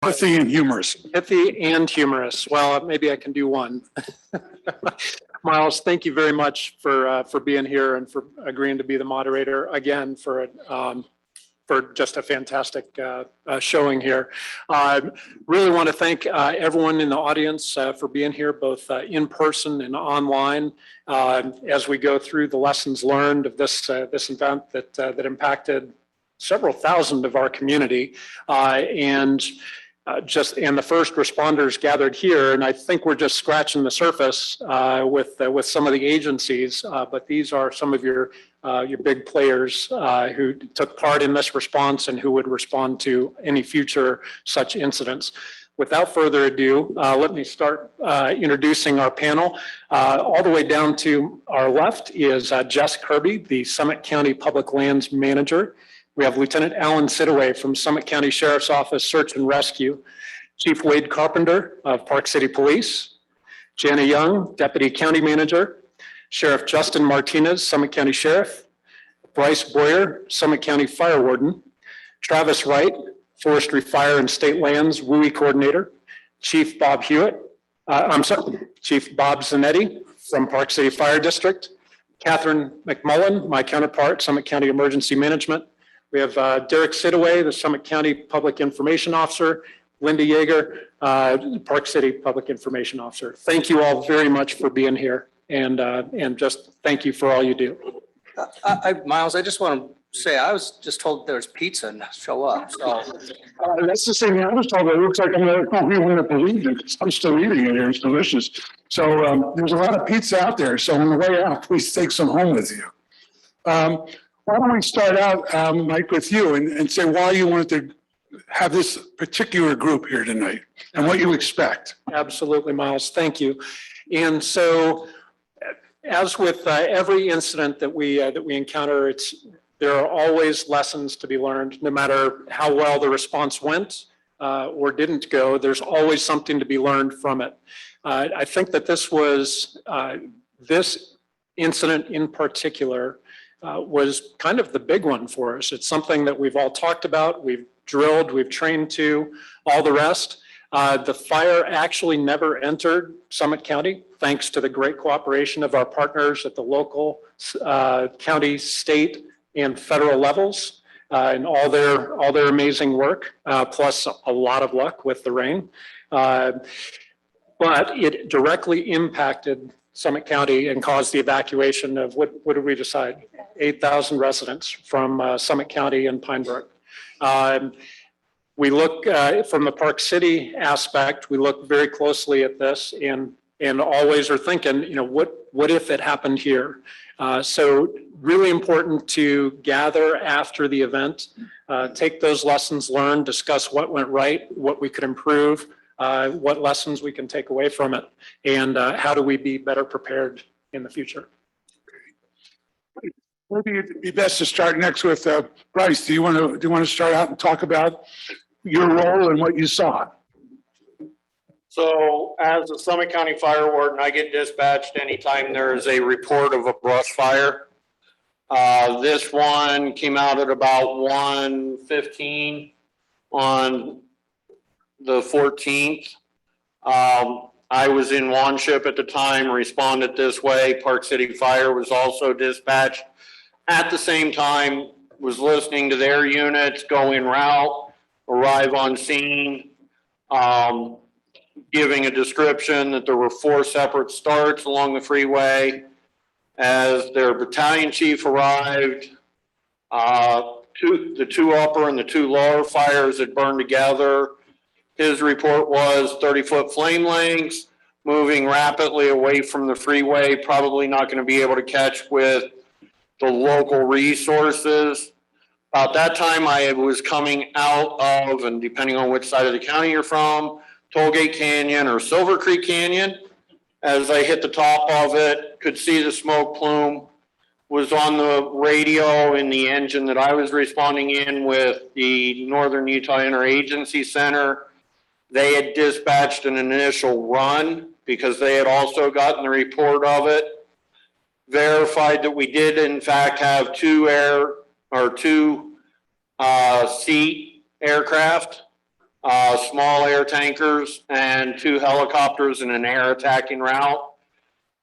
Pithy and humorous. Pithy and humorous. Well, maybe I can do one. Miles, thank you very much for being here and for agreeing to be the moderator again for just a fantastic showing here. I really want to thank everyone in the audience for being here, both in person and online, as we go through the lessons learned of this event that impacted several thousand of our community, and the first responders gathered here, and I think we're just scratching the surface with some of the agencies, but these are some of your big players who took part in this response and who would respond to any future such incidents. Without further ado, let me start introducing our panel. All the way down to our left is Jess Kirby, the Summit County Public Lands Manager. We have Lieutenant Alan Sidaway from Summit County Sheriff's Office Search and Rescue, Chief Wade Carpenter of Park City Police, Jana Young, Deputy County Manager, Sheriff Justin Martinez, Summit County Sheriff, Bryce Boyer, Summit County Fire Warden, Travis Wright, Forestry, Fire, and State Lands WUI Coordinator, Chief Bob Zanetti from Park City Fire District, Catherine McMullen, my counterpart, Summit County Emergency Management. We have Derek Sidaway, the Summit County Public Information Officer, Linda Yeager, Park City Public Information Officer. Thank you all very much for being here, and just thank you for all you do. Miles, I just want to say, I was just told there's pizza and show up. So That's the same thing I was told. It looks like I'm not going to believe it. I'm still eating it here. It's delicious. So there's a lot of pizza out there. So on the way out, please take some home with you. Why don't we start out, Mike, with you and say why you wanted to have this particular group here tonight and what you expect. Absolutely, Miles. Thank you. And so, as with every incident that we encounter, there are always lessons to be learned, no matter how well the response went or didn't go. There's always something to be learned from it. I think that this incident in particular was kind of the big one for us. It's something that we've all talked about, we've drilled, we've trained to, all the rest. The fire actually never entered Summit County, thanks to the great cooperation of our partners at the local, county, state, and federal levels, and all their amazing work, plus a lot of luck with the rain. But it directly impacted Summit County and caused the evacuation of, what did we decide? 8,000 residents from Summit County and Pine Brook. We look from the Park City aspect, we look very closely at this and always are thinking, what if it happened here? So really important to gather after the event, take those lessons learned, discuss what went right, what we could improve, what lessons we can take away from it, and how do we be better prepared in the future. Maybe it'd be best to start next with Bryce. Do you want to start out and talk about your role and what you saw? So as a Summit County Fire Warden, I get dispatched anytime there is a report of a brush fire. This one came out at about 1:15 on the 14th. I was in Wanship at the time, responded this way. Park City Fire was also dispatched at the same time, was listening to their units, go en route, arrive on scene, giving a description that there were 4 separate starts along the freeway. As their battalion chief arrived, the 2 upper and the 2 lower fires had burned together. His report was 30-foot flame lengths, moving rapidly away from the freeway, probably not going to be able to catch with the local resources. About that time, I was coming out of, and depending on which side of the county you're from, Tollgate Canyon or Silver Creek Canyon. As I hit the top of it, could see the smoke plume, was on the radio in the engine that I was responding in with the Northern Utah Interagency Center. They had dispatched an initial run because they had also gotten the report of it. Verified that we did in fact have 2 seat aircraft small air tankers, and 2 helicopters in an air attacking route.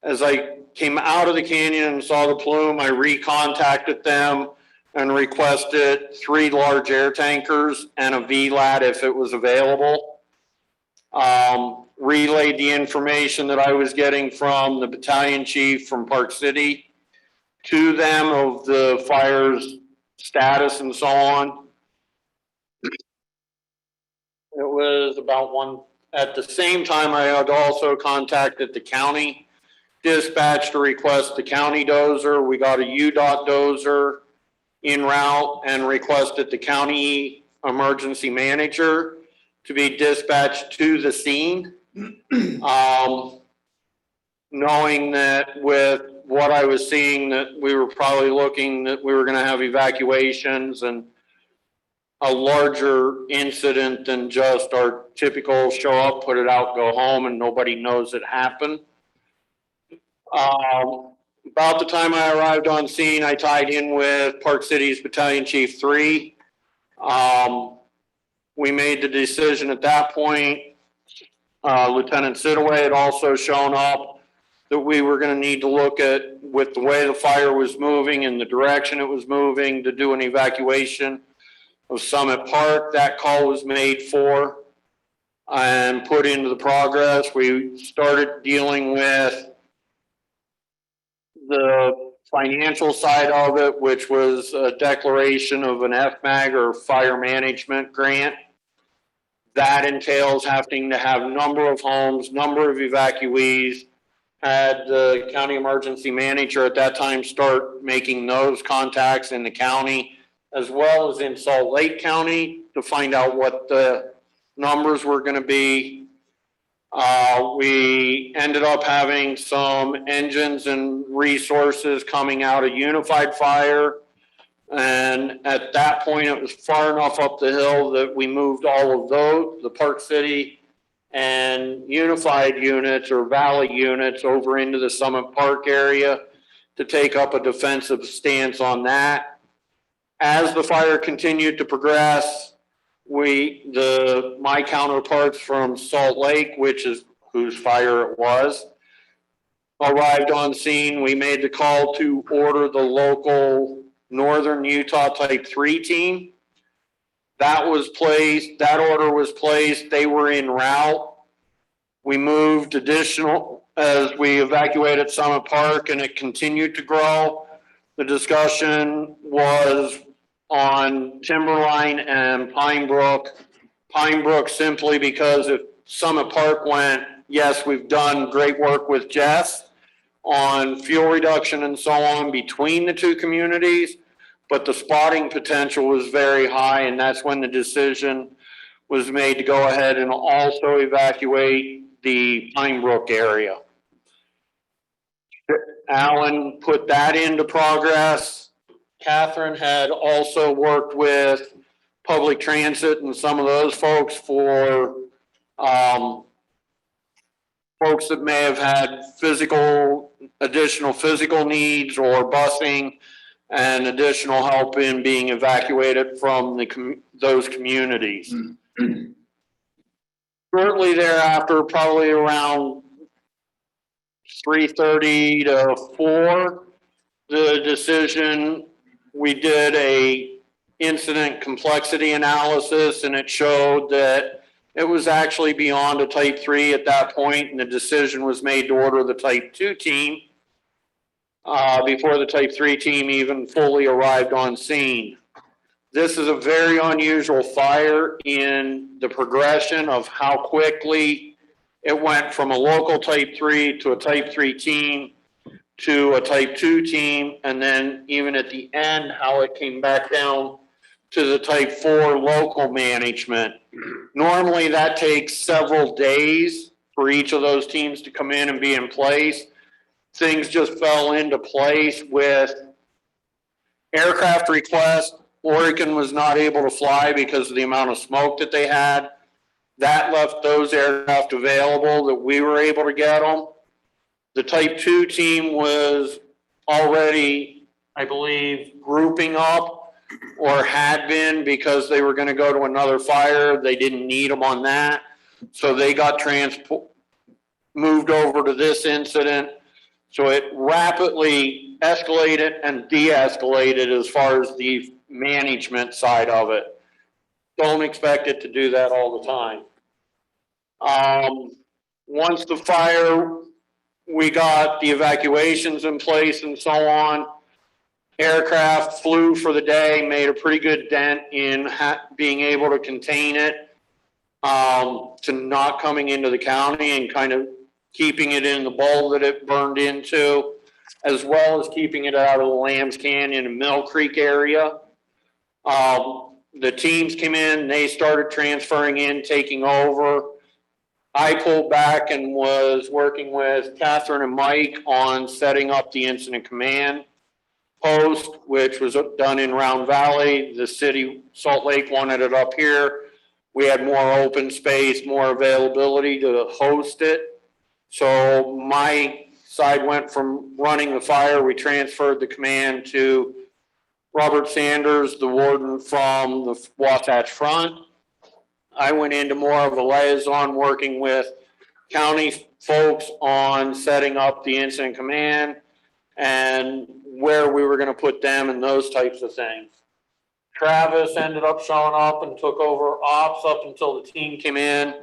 As I came out of the canyon and saw the plume, I recontacted them and requested 3 large air tankers and a VLAT if it was available. Relayed the information that I was getting from the battalion chief from Park City to them of the fire's status and so on. It was about one, at the same time, I had also contacted the county dispatch to request the county dozer. We got a UDOT dozer en route and requested the county emergency manager to be dispatched to the scene. Knowing that with what I was seeing, that we were probably looking that we were going to have evacuations and a larger incident than just our typical show up, put it out, go home, and nobody knows it happened. About the time I arrived on scene, I tied in with Park City's Battalion Chief 3. We made the decision at that point. Lieutenant Sidaway had also shown up that we were going to need to look at, with the way the fire was moving and the direction it was moving, to do an evacuation of Summit Park. That call was made for and put into the progress. We started dealing with the financial side of it, which was a declaration of an FMAG or fire management grant. That entails having to have number of homes, number of evacuees. Had the county emergency manager at that time start making those contacts in the county, as well as in Salt Lake County, to find out what the numbers were going to be. We ended up having some engines and resources coming out of Unified Fire. And at that point, it was far enough up the hill that we moved all of those, the Park City and Unified units or Valley units, over into the Summit Park area to take up a defensive stance on that. As the fire continued to progress, my counterparts from Salt Lake, which is whose fire it was, arrived on scene. We made the call to order the local Northern Utah Type 3 team. That was placed, that order was placed. They were en route. We moved additional as we evacuated Summit Park, and it continued to grow. The discussion was on Timberline and Pine Brook. Pine Brook simply because if Summit Park went, yes, we've done great work with Jess on fuel reduction and so on between the two communities, but the spotting potential was very high, and that's when the decision was made to go ahead and also evacuate the Pine Brook area. Alan put that into progress. Catherine had also worked with public transit and some of those folks for folks that may have had additional physical needs or busing and additional help in being evacuated from those communities. Shortly thereafter, probably around 3:30 to 4, the decision, we did a incident complexity analysis, and it showed that it was actually beyond a Type 3 at that point, and the decision was made to order the Type 2 team before the Type 3 team even fully arrived on scene. This is a very unusual fire in the progression of how quickly it went from a local Type 3 to a Type 3 team to a Type 2 team, and then even at the end, how it came back down to the Type 4 local management. Normally that takes several days for each of those teams to come in and be in place. Things just fell into place with aircraft requests. Oregon was not able to fly because of the amount of smoke that they had. That left those aircraft available that we were able to get them. The Type 2 team was already, I believe, grouping up or had been because they were going to go to another fire. They didn't need them on that. So they got moved over to this incident. So it rapidly escalated and de-escalated as far as the management side of it. Don't expect it to do that all the time. Once the fire, we got the evacuations in place and so on. Aircraft flew for the day, made a pretty good dent in being able to contain it, to not coming into the county and kind of keeping it in the bowl that it burned into, as well as keeping it out of the Lambs Canyon and Mill Creek area. The teams came in, they started transferring in, taking over. I pulled back and was working with Catherine and Mike on setting up the incident command post, which was done in Round Valley. The city, Salt Lake, wanted it up here. We had more open space, more availability to host it. So my side went from running the fire. We transferred the command to Robert Sanders, the warden from the Wasatch Front. I went into more of a liaison working with county folks on setting up the incident command and where we were going to put them and those types of things. Travis ended up showing up and took over ops up until the team came in.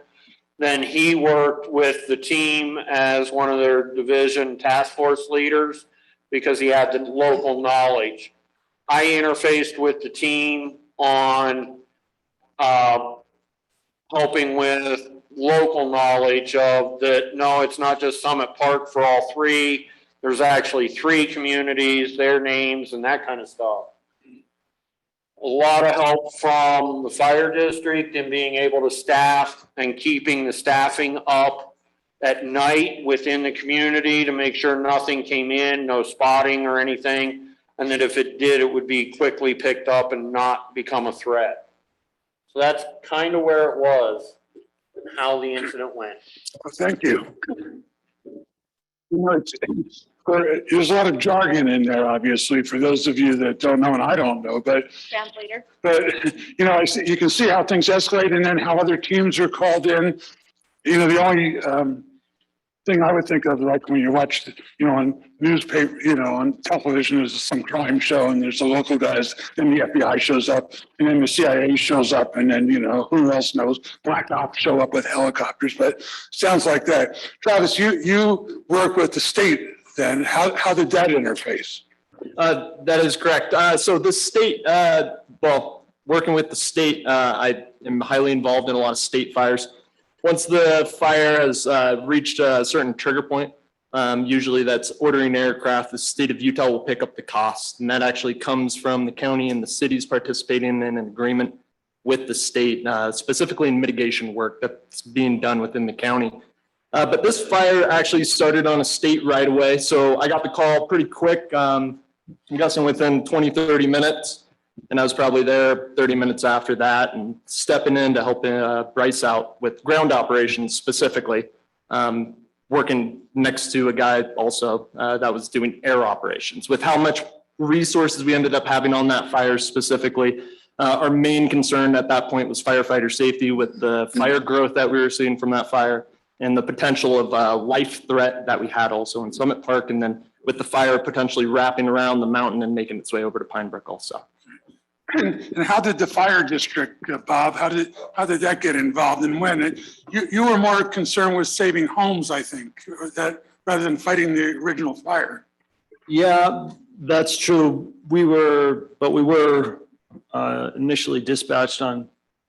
Then he worked with the team as one of their division task force leaders because he had the local knowledge. I interfaced with the team on helping with local knowledge of that. No, it's not just Summit Park for all three. There's actually 3 communities, their names and that kind of stuff. A lot of help from the fire district in being able to staff and keeping the staffing up at night within the community to make sure nothing came in, no spotting or anything. And that if it did, it would be quickly picked up and not become a threat. So that's kind of where it was and how the incident went. Well, thank you. You know, there's a lot of jargon in there, obviously, for those of you that don't know, and I don't know, but Translator. you know, you can see how things escalate and then how other teams are called in. You know, the only thing I would think of, like when you watch, you know, on newspaper, you know, on television, is some crime show and there's the local guys, and the FBI shows up, and then the CIA shows up, and then, you know, who else knows? Black ops show up with helicopters, but sounds like that. Travis, you work with the state then. How did that interface? That is correct. So the state, well, working with the state, I am highly involved in a lot of state fires. Once the fire has reached a certain trigger point, usually that's ordering aircraft, the state of Utah will pick up the cost. And that actually comes from the county and the cities participating in an agreement with the state, specifically in mitigation work that's being done within the county. But this fire actually started on a state right away. So I got the call pretty quick. I'm guessing within 20, 30 minutes. And I was probably there 30 minutes after that and stepping in to help Bryce out with ground operations specifically, working next to a guy also that was doing air operations. With how much resources we ended up having on that fire specifically, our main concern at that point was firefighter safety with the fire growth that we were seeing from that fire and the potential of life threat that we had also in Summit Park, and then with the fire potentially wrapping around the mountain and making its way over to Pine Brook also. And how did the fire district, Bob, how did that get involved and when? You were more concerned with saving homes, I think, that rather than fighting the original fire. Yeah, that's true. We were initially dispatched on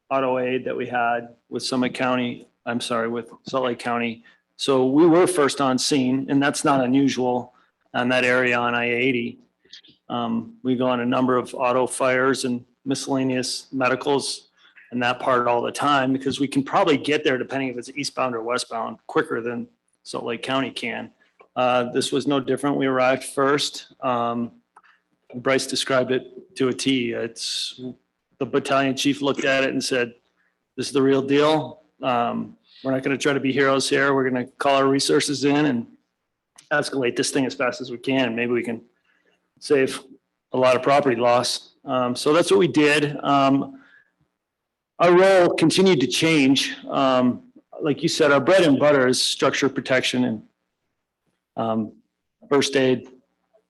auto aid that we had with with Salt Lake County. So we were first on scene, and that's not unusual on that area on I-80. We go on a number of auto fires and miscellaneous medicals and that part all the time because we can probably get there, depending if it's eastbound or westbound, quicker than Salt Lake County can. This was no different. We arrived first. Bryce described it to a T. It's the battalion chief looked at it and said, "This is the real deal. We're not going to try to be heroes here. We're going to call our resources in and escalate this thing as fast as we can. Maybe we can save a lot of property loss." So that's what we did. Our role continued to change. Like you said, our bread and butter is structure protection and first aid,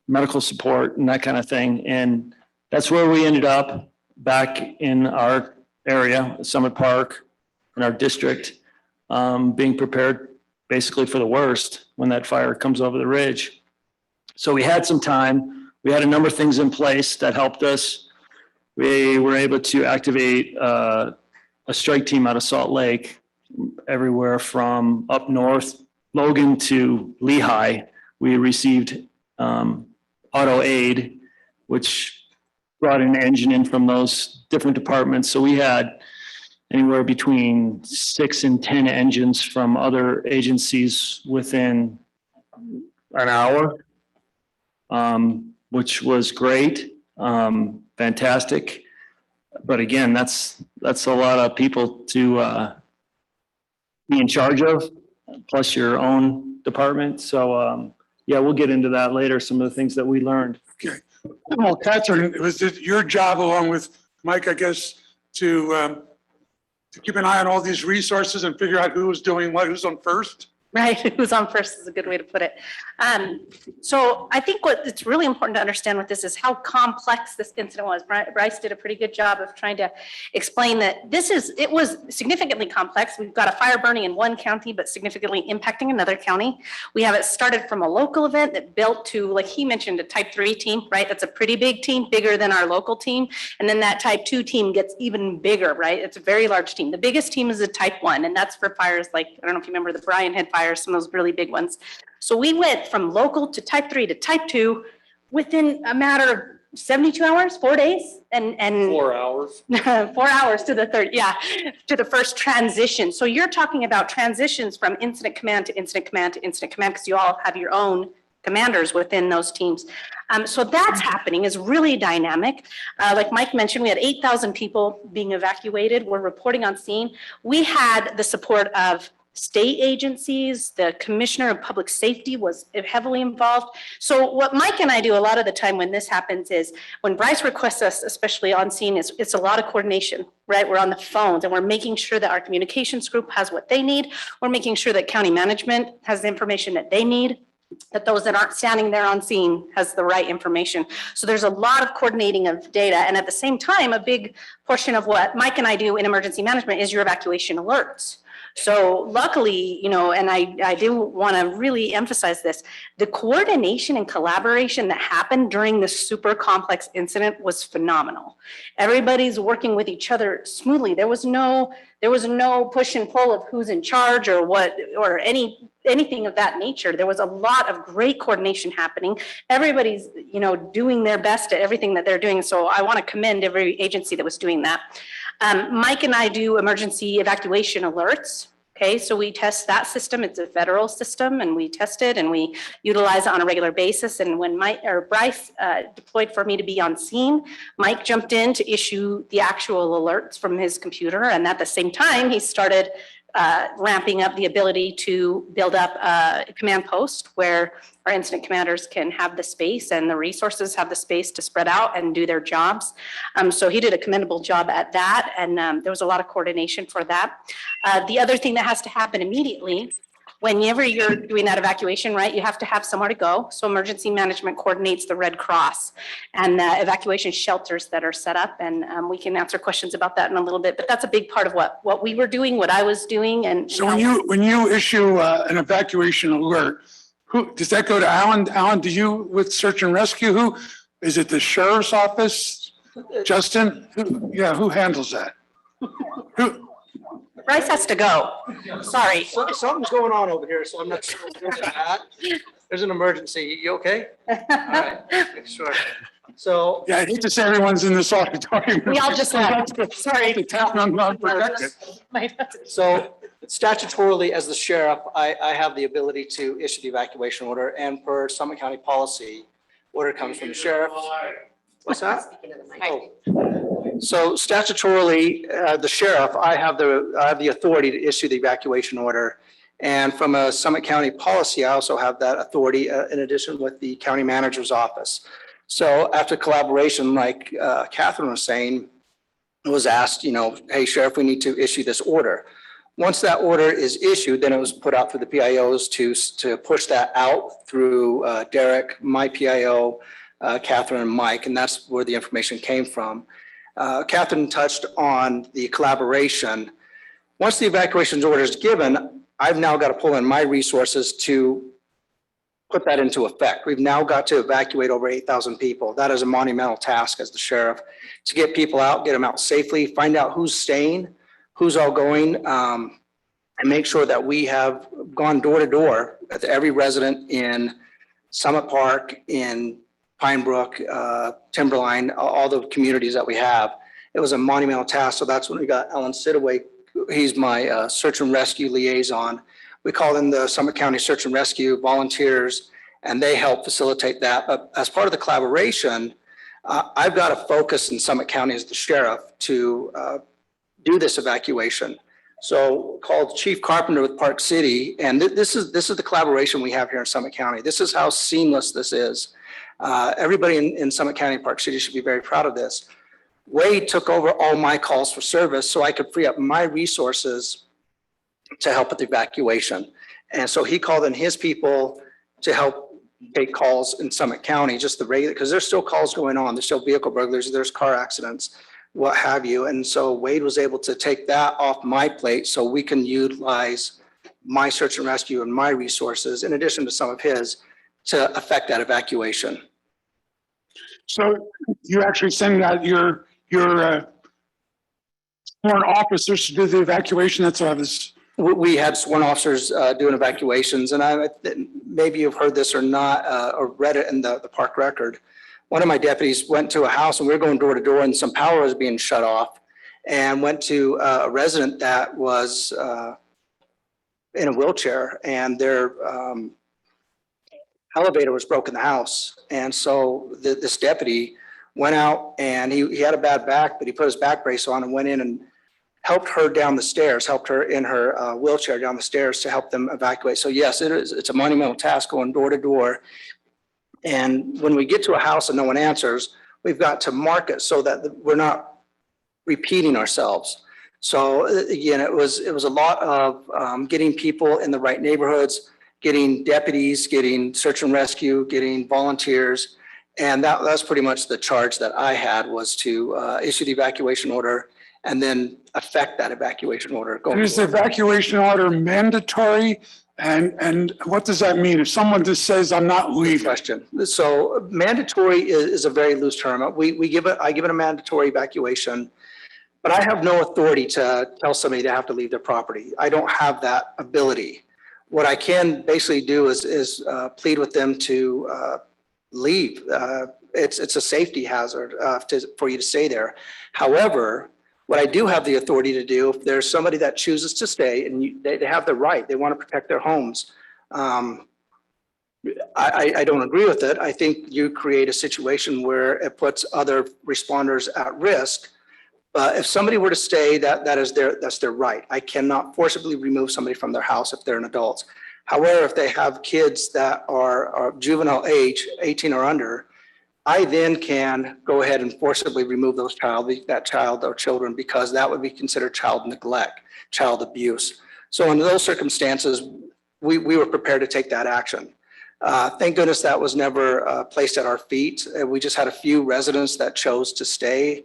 medical support and that kind of thing. And that's where we ended up back in our area, Summit Park, in our district, being prepared basically for the worst when that fire comes over the ridge. So we had some time. We had a number of things in place that helped us. We were able to activate a strike team out of Salt Lake, everywhere from up north, Logan to Lehigh. We received auto aid, which brought an engine in from those different departments. So we had anywhere between 6 and 10 engines from other agencies within an hour, which was great, fantastic. But again, that's a lot of people to be in charge of, plus your own department. So yeah, we'll get into that later, some of the things that we learned. Okay. Well, Catherine, was it your job along with Mike, I guess, to keep an eye on all these resources and figure out who was doing what, who's on first? Right, who's on first is a good way to put it. So I think what it's really important to understand with this is how complex this incident was. Bryce did a pretty good job of trying to explain that it was significantly complex. We've got a fire burning in one county, but significantly impacting another county. We have it started from a local event that built to, like he mentioned, a type 3 team, right? That's a pretty big team, bigger than our local team. And then that type 2 team gets even bigger, right? It's a very large team. The biggest team is a type 1, and that's for fires like, I don't know if you remember the Bryan Head fire, some of those really big ones. So we went from local to type 3 to type 2 within a matter of 72 hours, 4 days, and 4 hours. 4 hours to the third, yeah, to the first transition. So you're talking about transitions from incident command to incident command to incident command, because you all have your own commanders within those teams. So that's happening, is really dynamic. Like Mike mentioned, we had 8,000 people being evacuated. We're reporting on scene. We had the support of state agencies. The Commissioner of Public Safety was heavily involved. So what Mike and I do a lot of the time when this happens is when Bryce requests us, especially on scene, it's a lot of coordination, right? We're on the phones and we're making sure that our communications group has what they need. We're making sure that county management has the information that they need, that those that aren't standing there on scene has the right information. So there's a lot of coordinating of data. And at the same time, a big portion of what Mike and I do in emergency management is your evacuation alerts. So luckily, and I do want to really emphasize this, the coordination and collaboration that happened during this super complex incident was phenomenal. Everybody's working with each other smoothly. There was no push and pull of who's in charge or what, or anything of that nature. There was a lot of great coordination happening. Everybody's, doing their best at everything that they're doing. So I want to commend every agency that was doing that. Mike and I do emergency evacuation alerts. Okay, so we test that system. It's a federal system, and we test it and we utilize it on a regular basis. And when Bryce deployed for me to be on scene, Mike jumped in to issue the actual alerts from his computer. And at the same time, he started ramping up the ability to build up a command post where our incident commanders can have the space and the resources have the space to spread out and do their jobs. So he did a commendable job at that, and there was a lot of coordination for that. The other thing that has to happen immediately, whenever you're doing that evacuation, right, you have to have somewhere to go. So emergency management coordinates the Red Cross and evacuation shelters that are set up. And we can answer questions about that in a little bit, but that's a big part of what we were doing, what I was doing. And So when you issue an evacuation alert, who does that go to Alan? Alan, do you with search and rescue? Who is it? The sheriff's office? Justin? Who handles that? Who? Bryce has to go. Sorry. Something's going on over here, so I'm not sure what's that. There's an emergency. You okay? All right, sure. So. Yeah, I hate to say everyone's in this auditorium. We all just left. Sorry. The town unprotected. So statutorily, as the sheriff, I have the ability to issue the evacuation order, and per Summit County policy, order comes from the sheriff. What's that? Oh. So statutorily, the sheriff, I have the authority to issue the evacuation order. And from a Summit County policy, I also have that authority in addition with the county manager's office. So after collaboration, like Catherine was saying, it was asked, hey, Sheriff, we need to issue this order. Once that order is issued, then it was put out for the PIOs to push that out through Derek, my PIO, Catherine, and Mike, and that's where the information came from. Catherine touched on the collaboration. Once the evacuation order is given, I've now got to pull in my resources to put that into effect. We've now got to evacuate over 8,000 people. That is a monumental task as the sheriff, to get people out, get them out safely, find out who's staying, who's all going, and make sure that we have gone door to door with every resident in Summit Park, in Pine Brook, Timberline, all the communities that we have. It was a monumental task. So that's when we got Alan Sidaway. He's my search and rescue liaison. We call them the Summit County Search and Rescue Volunteers, and they help facilitate that. But as part of the collaboration, I've got to focus in Summit County as the sheriff to do this evacuation. So called Chief Carpenter with Park City, and this is the collaboration we have here in Summit County. This is how seamless this is. Everybody in Summit County and Park City should be very proud of this. Wade took over all my calls for service so I could free up my resources to help with the evacuation. And so he called in his people to help take calls in Summit County, just the regular, because there's still calls going on. There's still vehicle burglaries, there's car accidents, what have you. And so Wade was able to take that off my plate so we can utilize my search and rescue and my resources, in addition to some of his, to affect that evacuation. So you actually send out your sworn officers to do the evacuation? That's what I was. We had sworn officers doing evacuations, and maybe you've heard this or not, or read it in the park record. One of my deputies went to a house and we were going door to door and some power was being shut off, and went to a resident that was in a wheelchair, and their elevator was broken in the house. And so this deputy went out, and he had a bad back, but he put his back brace on and went in and helped her down the stairs, helped her in her wheelchair down the stairs to help them evacuate. So yes, it's a monumental task going door to door. And when we get to a house and no one answers, we've got to mark it so that we're not repeating ourselves. So again, it was a lot of getting people in the right neighborhoods, getting deputies, getting search and rescue, getting volunteers. And that's pretty much the charge that I had, was to issue the evacuation order and then affect that evacuation order. Is the evacuation order mandatory? And what does that mean? If someone just says, I'm not leaving? Question. So mandatory is a very loose term. I give it a mandatory evacuation, but I have no authority to tell somebody they have to leave their property. I don't have that ability. What I can basically do is plead with them to leave. It's a safety hazard for you to stay there. However, what I do have the authority to do, if there's somebody that chooses to stay and they have the right, they want to protect their homes. I don't agree with it. I think you create a situation where it puts other responders at risk. But if somebody were to stay, that's their right. I cannot forcibly remove somebody from their house if they're an adult. However, if they have kids that are juvenile age, 18 or under, I then can go ahead and forcibly remove that child or children, because that would be considered child neglect, child abuse. So in those circumstances, we were prepared to take that action. Thank goodness that was never placed at our feet. We just had a few residents that chose to stay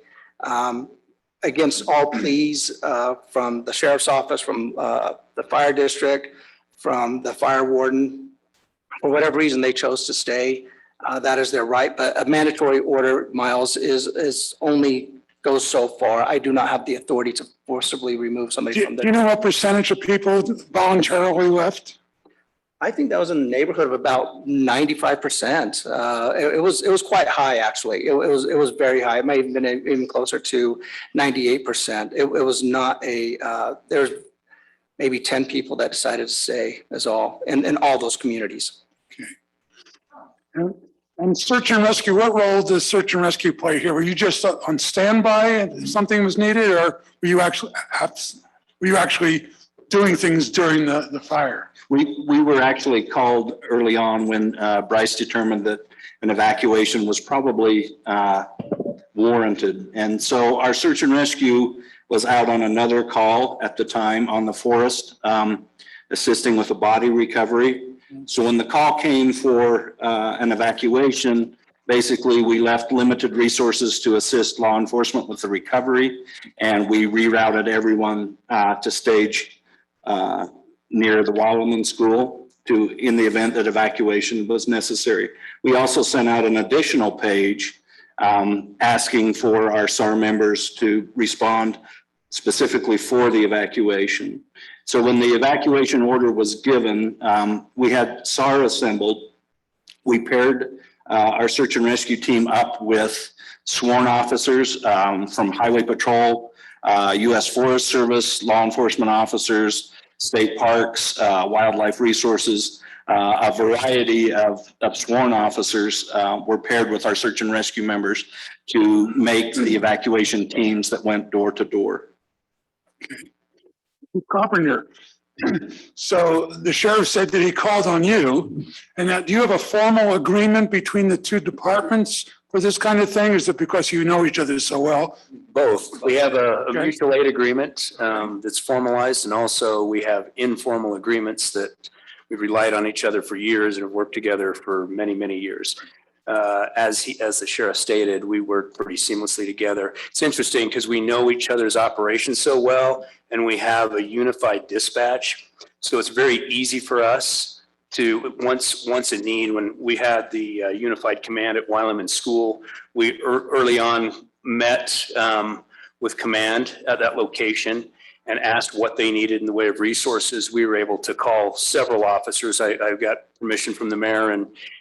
against all pleas from the sheriff's office, from the fire district, from the fire warden. For whatever reason, they chose to stay. That is their right, but a mandatory order, Miles, is only goes so far. I do not have the authority to forcibly remove somebody from Do you know what percentage of people voluntarily left? I think that was in the neighborhood of about 95%. It was quite high, actually. It was very high. It may have been even closer to 98%. It was not there's maybe 10 people that decided to stay, is all, in all those communities. Okay. And search and rescue, what role does search and rescue play here? Were you just on standby if something was needed, or were you actually doing things during the fire? We were actually called early on when Bryce determined that an evacuation was probably warranted. And so our search and rescue was out on another call at the time on the forest, assisting with a body recovery. So when the call came for an evacuation, basically we left limited resources to assist law enforcement with the recovery, and we rerouted everyone to stage near the Wallerman School in the event that evacuation was necessary. We also sent out an additional page asking for our SAR members to respond specifically for the evacuation. So when the evacuation order was given, we had SAR assembled. We paired our search and rescue team up with sworn officers from Highway Patrol, U.S. Forest Service, law enforcement officers, state parks, wildlife resources. A variety of sworn officers were paired with our search and rescue members to make the evacuation teams that went door to door. Carpenter. So the sheriff said that he called on you, and that, do you have a formal agreement between the two departments for this kind of thing? Is it because you know each other so well? Both. We have a Okay. mutual aid agreement that's formalized, and also we have informal agreements that we've relied on each other for years and have worked together for many, many years. As the sheriff stated, we work pretty seamlessly together. It's interesting because we know each other's operations so well, and we have a unified dispatch. So it's very easy for us to, once a need, when we had the unified command at Wileman School, we early on met with command at that location and asked what they needed in the way of resources. We were able to call several officers. I've got permission from the mayor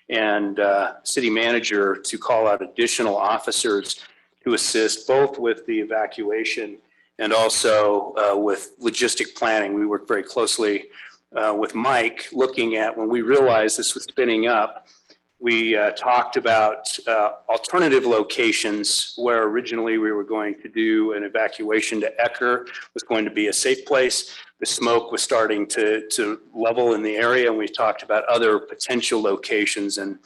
and city manager to call out additional officers to assist both with the evacuation and also with logistic planning. We worked very closely with Mike, looking at when we realized this was spinning up. We talked about alternative locations where originally we were going to do an evacuation to Ecker, was going to be a safe place. The smoke was starting to level in the area, and we talked about other potential locations, and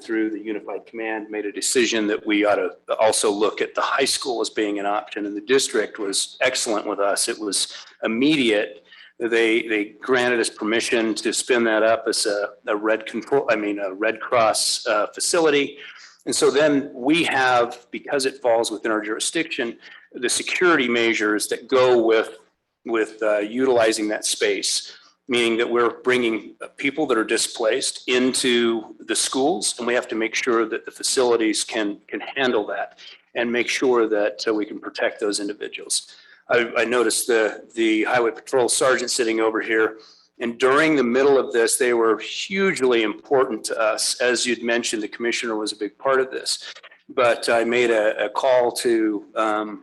through the unified command made a decision that we ought to also look at the high school as being an option, and the district was excellent with us. It was immediate. They granted us permission to spin that up as a Red Cross facility. And so then we have, because it falls within our jurisdiction, the security measures that go with utilizing that space, meaning that we're bringing people that are displaced into the schools, and we have to make sure that the facilities can handle that and make sure that we can protect those individuals. I noticed the Highway Patrol Sergeant sitting over here, and during the middle of this, they were hugely important to us. As you'd mentioned, the commissioner was a big part of this. But I made a call to the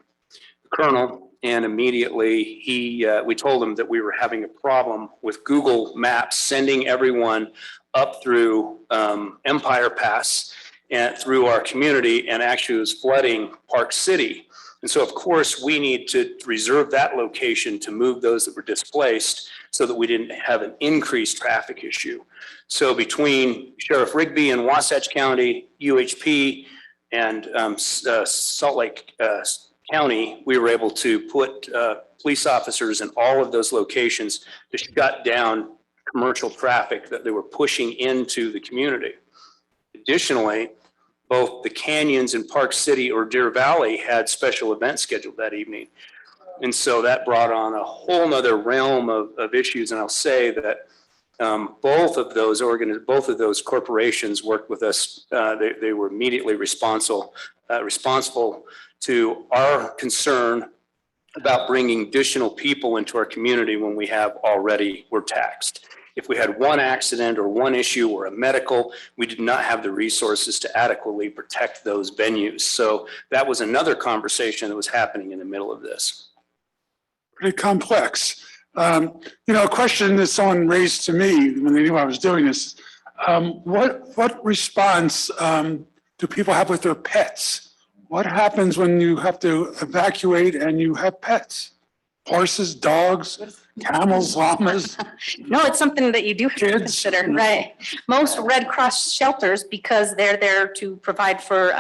colonel, and immediately we told him that we were having a problem with Google Maps sending everyone up through Empire Pass and through our community, and actually was flooding Park City. And so, of course, we need to reserve that location to move those that were displaced so that we didn't have an increased traffic issue. So between Sheriff Rigby and Wasatch County, UHP, and Salt Lake County, we were able to put police officers in all of those locations to shut down commercial traffic that they were pushing into the community. Additionally, both the Canyons and Park City or Deer Valley had special events scheduled that evening. And so that brought on a whole nother realm of issues. And I'll say that both of those corporations worked with us. They were immediately responsible to our concern about bringing additional people into our community when we were taxed. If we had one accident or one issue or a medical, we did not have the resources to adequately protect those venues. So that was another conversation that was happening in the middle of this. Pretty complex. A question that someone raised to me when they knew I was doing this, what response do people have with their pets? What happens when you have to evacuate and you have pets? Horses, dogs? camels, llamas, No, it's something that you do have to Kids. consider, right? Most Red Cross shelters, because they're there to provide for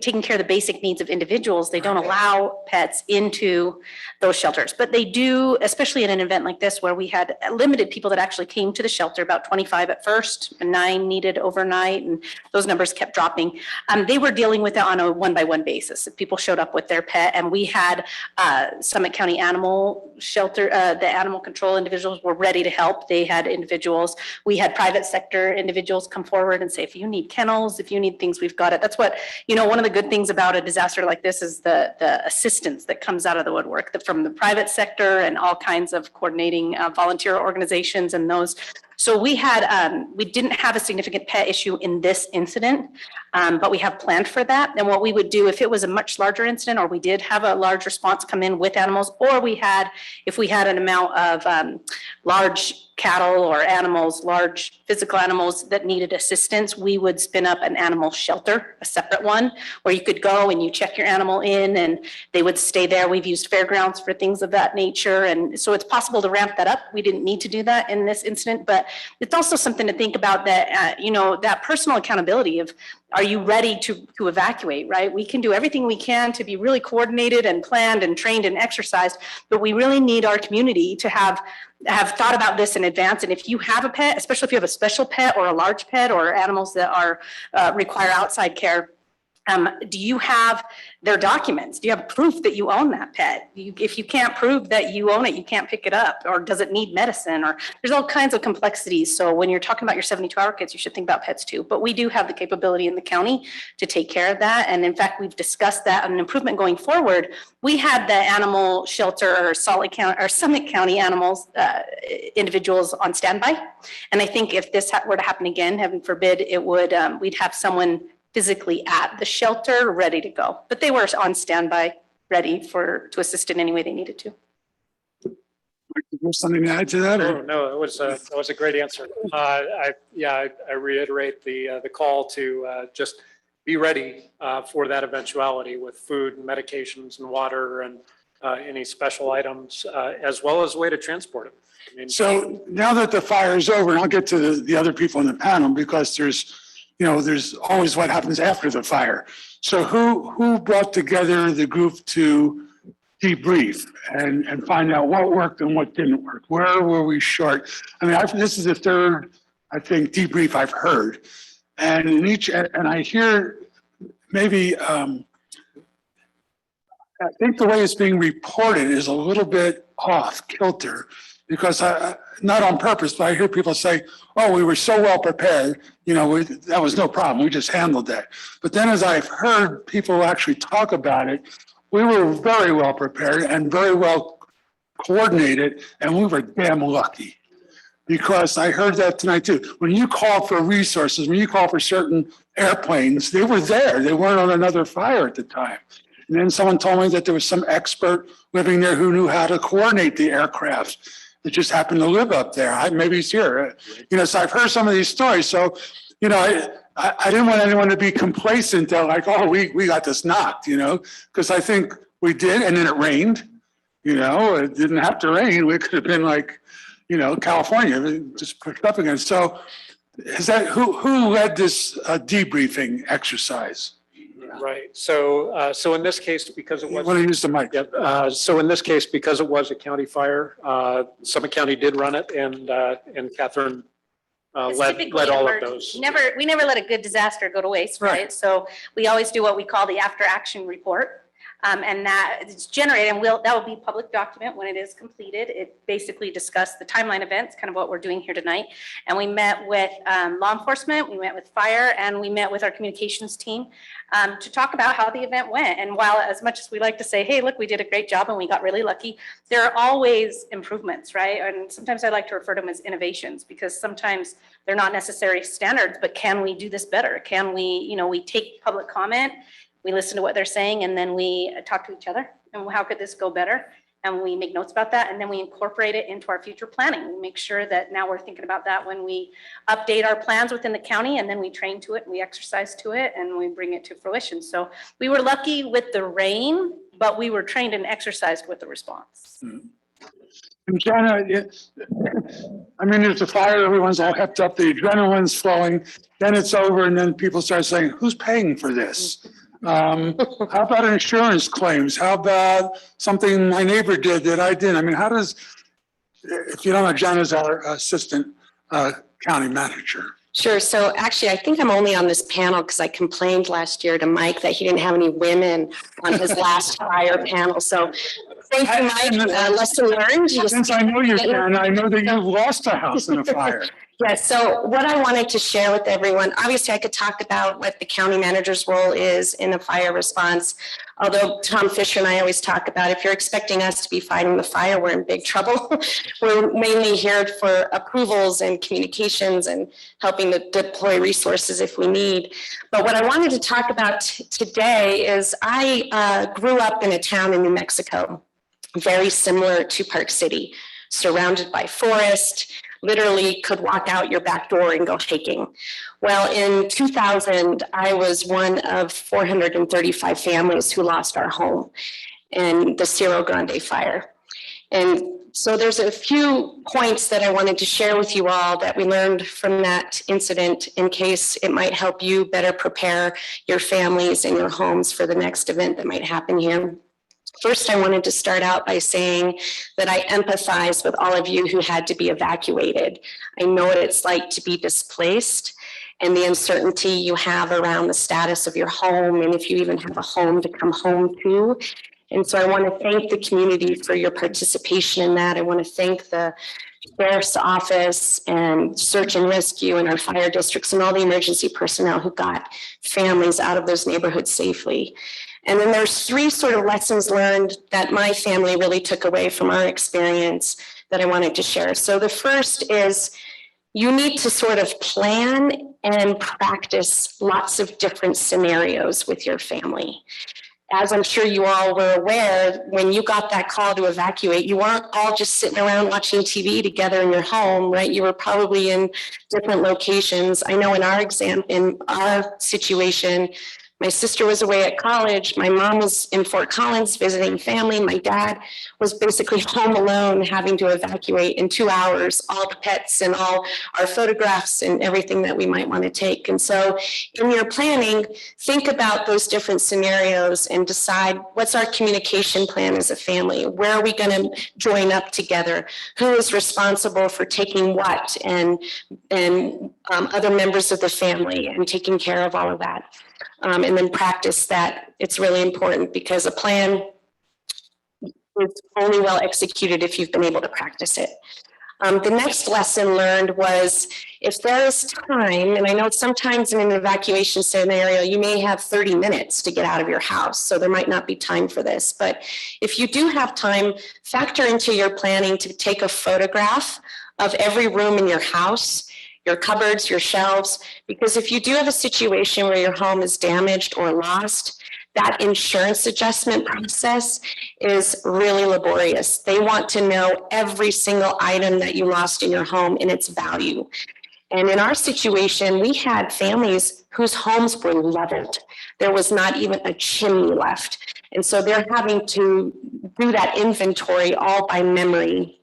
taking care of the basic needs of individuals, they don't allow pets into those shelters. But they do, especially in an event like this where we had limited people that actually came to the shelter, about 25 at first, and 9 needed overnight, and those numbers kept dropping. They were dealing with it on a one-by-one basis. If people showed up with their pet, and we had Summit County Animal Shelter, the animal control individuals were ready to help. They had individuals, we had private sector individuals come forward and say, if you need kennels, if you need things, we've got it. That's what, one of the good things about a disaster like this is the assistance that comes out of the woodwork from the private sector and all kinds of coordinating volunteer organizations and those. So we didn't have a significant pet issue in this incident, but we have planned for that. And what we would do if it was a much larger incident, or we did have a large response come in with animals, or if we had an amount of large cattle or animals, large physical animals that needed assistance, we would spin up an animal shelter, a separate one, where you could go and you check your animal in and they would stay there. We've used fairgrounds for things of that nature. And so it's possible to ramp that up. We didn't need to do that in this incident, but it's also something to think about that, that personal accountability of, are you ready to evacuate, right? We can do everything we can to be really coordinated and planned and trained and exercised, but we really need our community to have thought about this in advance. And if you have a pet, especially if you have a special pet or a large pet or animals that are require outside care, do you have their documents? Do you have proof that you own that pet? If you can't prove that you own it, you can't pick it up. Or does it need medicine? Or there's all kinds of complexities. So when you're talking about your 72-hour kits, you should think about pets too. But we do have the capability in the county to take care of that. And in fact, we've discussed that an improvement going forward. We had the animal shelter or Summit County animals individuals on standby. And I think if this were to happen again, heaven forbid, it would we'd have someone physically at the shelter ready to go, but they were on standby, ready to assist in any way they needed to. there's something to add to that? Oh, Or? no, that was a great answer. I reiterate the call to just be ready for that eventuality with food and medications and water and any special items, as well as a way to transport them. I mean, So now that the fire is over, and I'll get to the other people in the panel, because there's always what happens after the fire. So who brought together the group to debrief and find out what worked and what didn't work? Where were we short? I mean, this is the third, I think, debrief I've heard. And and I hear maybe, I think the way it's being reported is a little bit off kilter, because not on purpose, but I hear people say, oh, we were so well prepared, that was no problem, we just handled that. But then as I've heard people actually talk about it, we were very well prepared and very well coordinated, and we were damn lucky. Because I heard that tonight too. When you call for resources, when you call for certain airplanes, they were there. They weren't on another fire at the time. And then someone told me that there was some expert living there who knew how to coordinate the aircraft. That just happened to live up there. Maybe he's here. So I've heard some of these stories. So, I didn't want anyone to be complacent that like, oh, we got this knocked, because I think we did. And then it rained, it didn't have to rain. We could have been like, California, just pushed up again. So is that who led this debriefing exercise? Right. So in this case, because it I was. want to use the mic. Yep. So in this case, because it was a county fire, Summit County did run it, and Catherine led all of those. We never let a good disaster go to waste, right? So we always do what we call the after action report. And that is generated, and that will be a public document when it is completed. It basically discussed the timeline events, kind of what we're doing here tonight. And we met with law enforcement, we met with fire, and we met with our communications team to talk about how the event went. And while as much as we like to say, hey, look, we did a great job and we got really lucky, there are always improvements, right? And sometimes I like to refer to them as innovations, because sometimes they're not necessary standards, but can we do this better? Can we, we take public comment, we listen to what they're saying, and then we talk to each other. And how could this go better? And we make notes about that, and then we incorporate it into our future planning. We make sure that now we're thinking about that when we update our plans within the county, and then we train to it, we exercise to it, and we bring it to fruition. So we were lucky with the rain, but we were trained and exercised with the response. And Jenna, I mean, there's a fire, everyone's all hepped up, the adrenaline's flowing, then it's over, and then people start saying, who's paying for this? How about insurance claims? How about something my neighbor did that I didn't? I mean, how does, if you don't know, Jenna's our assistant county manager. Sure. So actually, I think I'm only on this panel because I complained last year to Mike that he didn't have any women on his last fire panel. So thank you, Mike. Lesson learned. Since I know you, Jenna, I know that you've lost a house in a fire. Yes. So what I wanted to share with everyone, obviously I could talk about what the county manager's role is in a fire response. Although Tom Fisher and I always talk about, if you're expecting us to be fighting the fire, we're in big trouble. We're mainly here for approvals and communications and helping to deploy resources if we need. But what I wanted to talk about today is I grew up in a town in New Mexico, very similar to Park City, surrounded by forest, literally could walk out your back door and go hiking. Well, in 2000, I was one of 435 families who lost our home in the Cerro Grande fire. And so there's a few points that I wanted to share with you all that we learned from that incident in case it might help you better prepare your families and your homes for the next event that might happen here. First, I wanted to start out by saying that I empathize with all of you who had to be evacuated. I know what it's like to be displaced and the uncertainty you have around the status of your home and if you even have a home to come home to. And so I want to thank the community for your participation in that. I want to thank the Sheriff's Office and Search and Rescue and our fire districts and all the emergency personnel who got families out of those neighborhoods safely. And then there's three sort of lessons learned that my family really took away from our experience that I wanted to share. So the first is you need to sort of plan and practice lots of different scenarios with your family. As I'm sure you all were aware, when you got that call to evacuate, you weren't all just sitting around watching TV together in your home, right? You were probably in different locations. I know in our situation, my sister was away at college. My mom was in Fort Collins visiting family. My dad was basically home alone, having to evacuate in 2 hours, all the pets and all our photographs and everything that we might want to take. And so in your planning, think about those different scenarios and decide what's our communication plan as a family? Where are we going to join up together? Who is responsible for taking what and other members of the family and taking care of all of that? And then practice that. It's really important because a plan is only well executed if you've been able to practice it. The next lesson learned was if there is time, and I know sometimes in an evacuation scenario, you may have 30 minutes to get out of your house, so there might not be time for this. But if you do have time, factor into your planning to take a photograph of every room in your house, your cupboards, your shelves, because if you do have a situation where your home is damaged or lost, that insurance adjustment process is really laborious. They want to know every single item that you lost in your home and its value. And in our situation, we had families whose homes were leveled. There was not even a chimney left. And so they're having to do that inventory all by memory,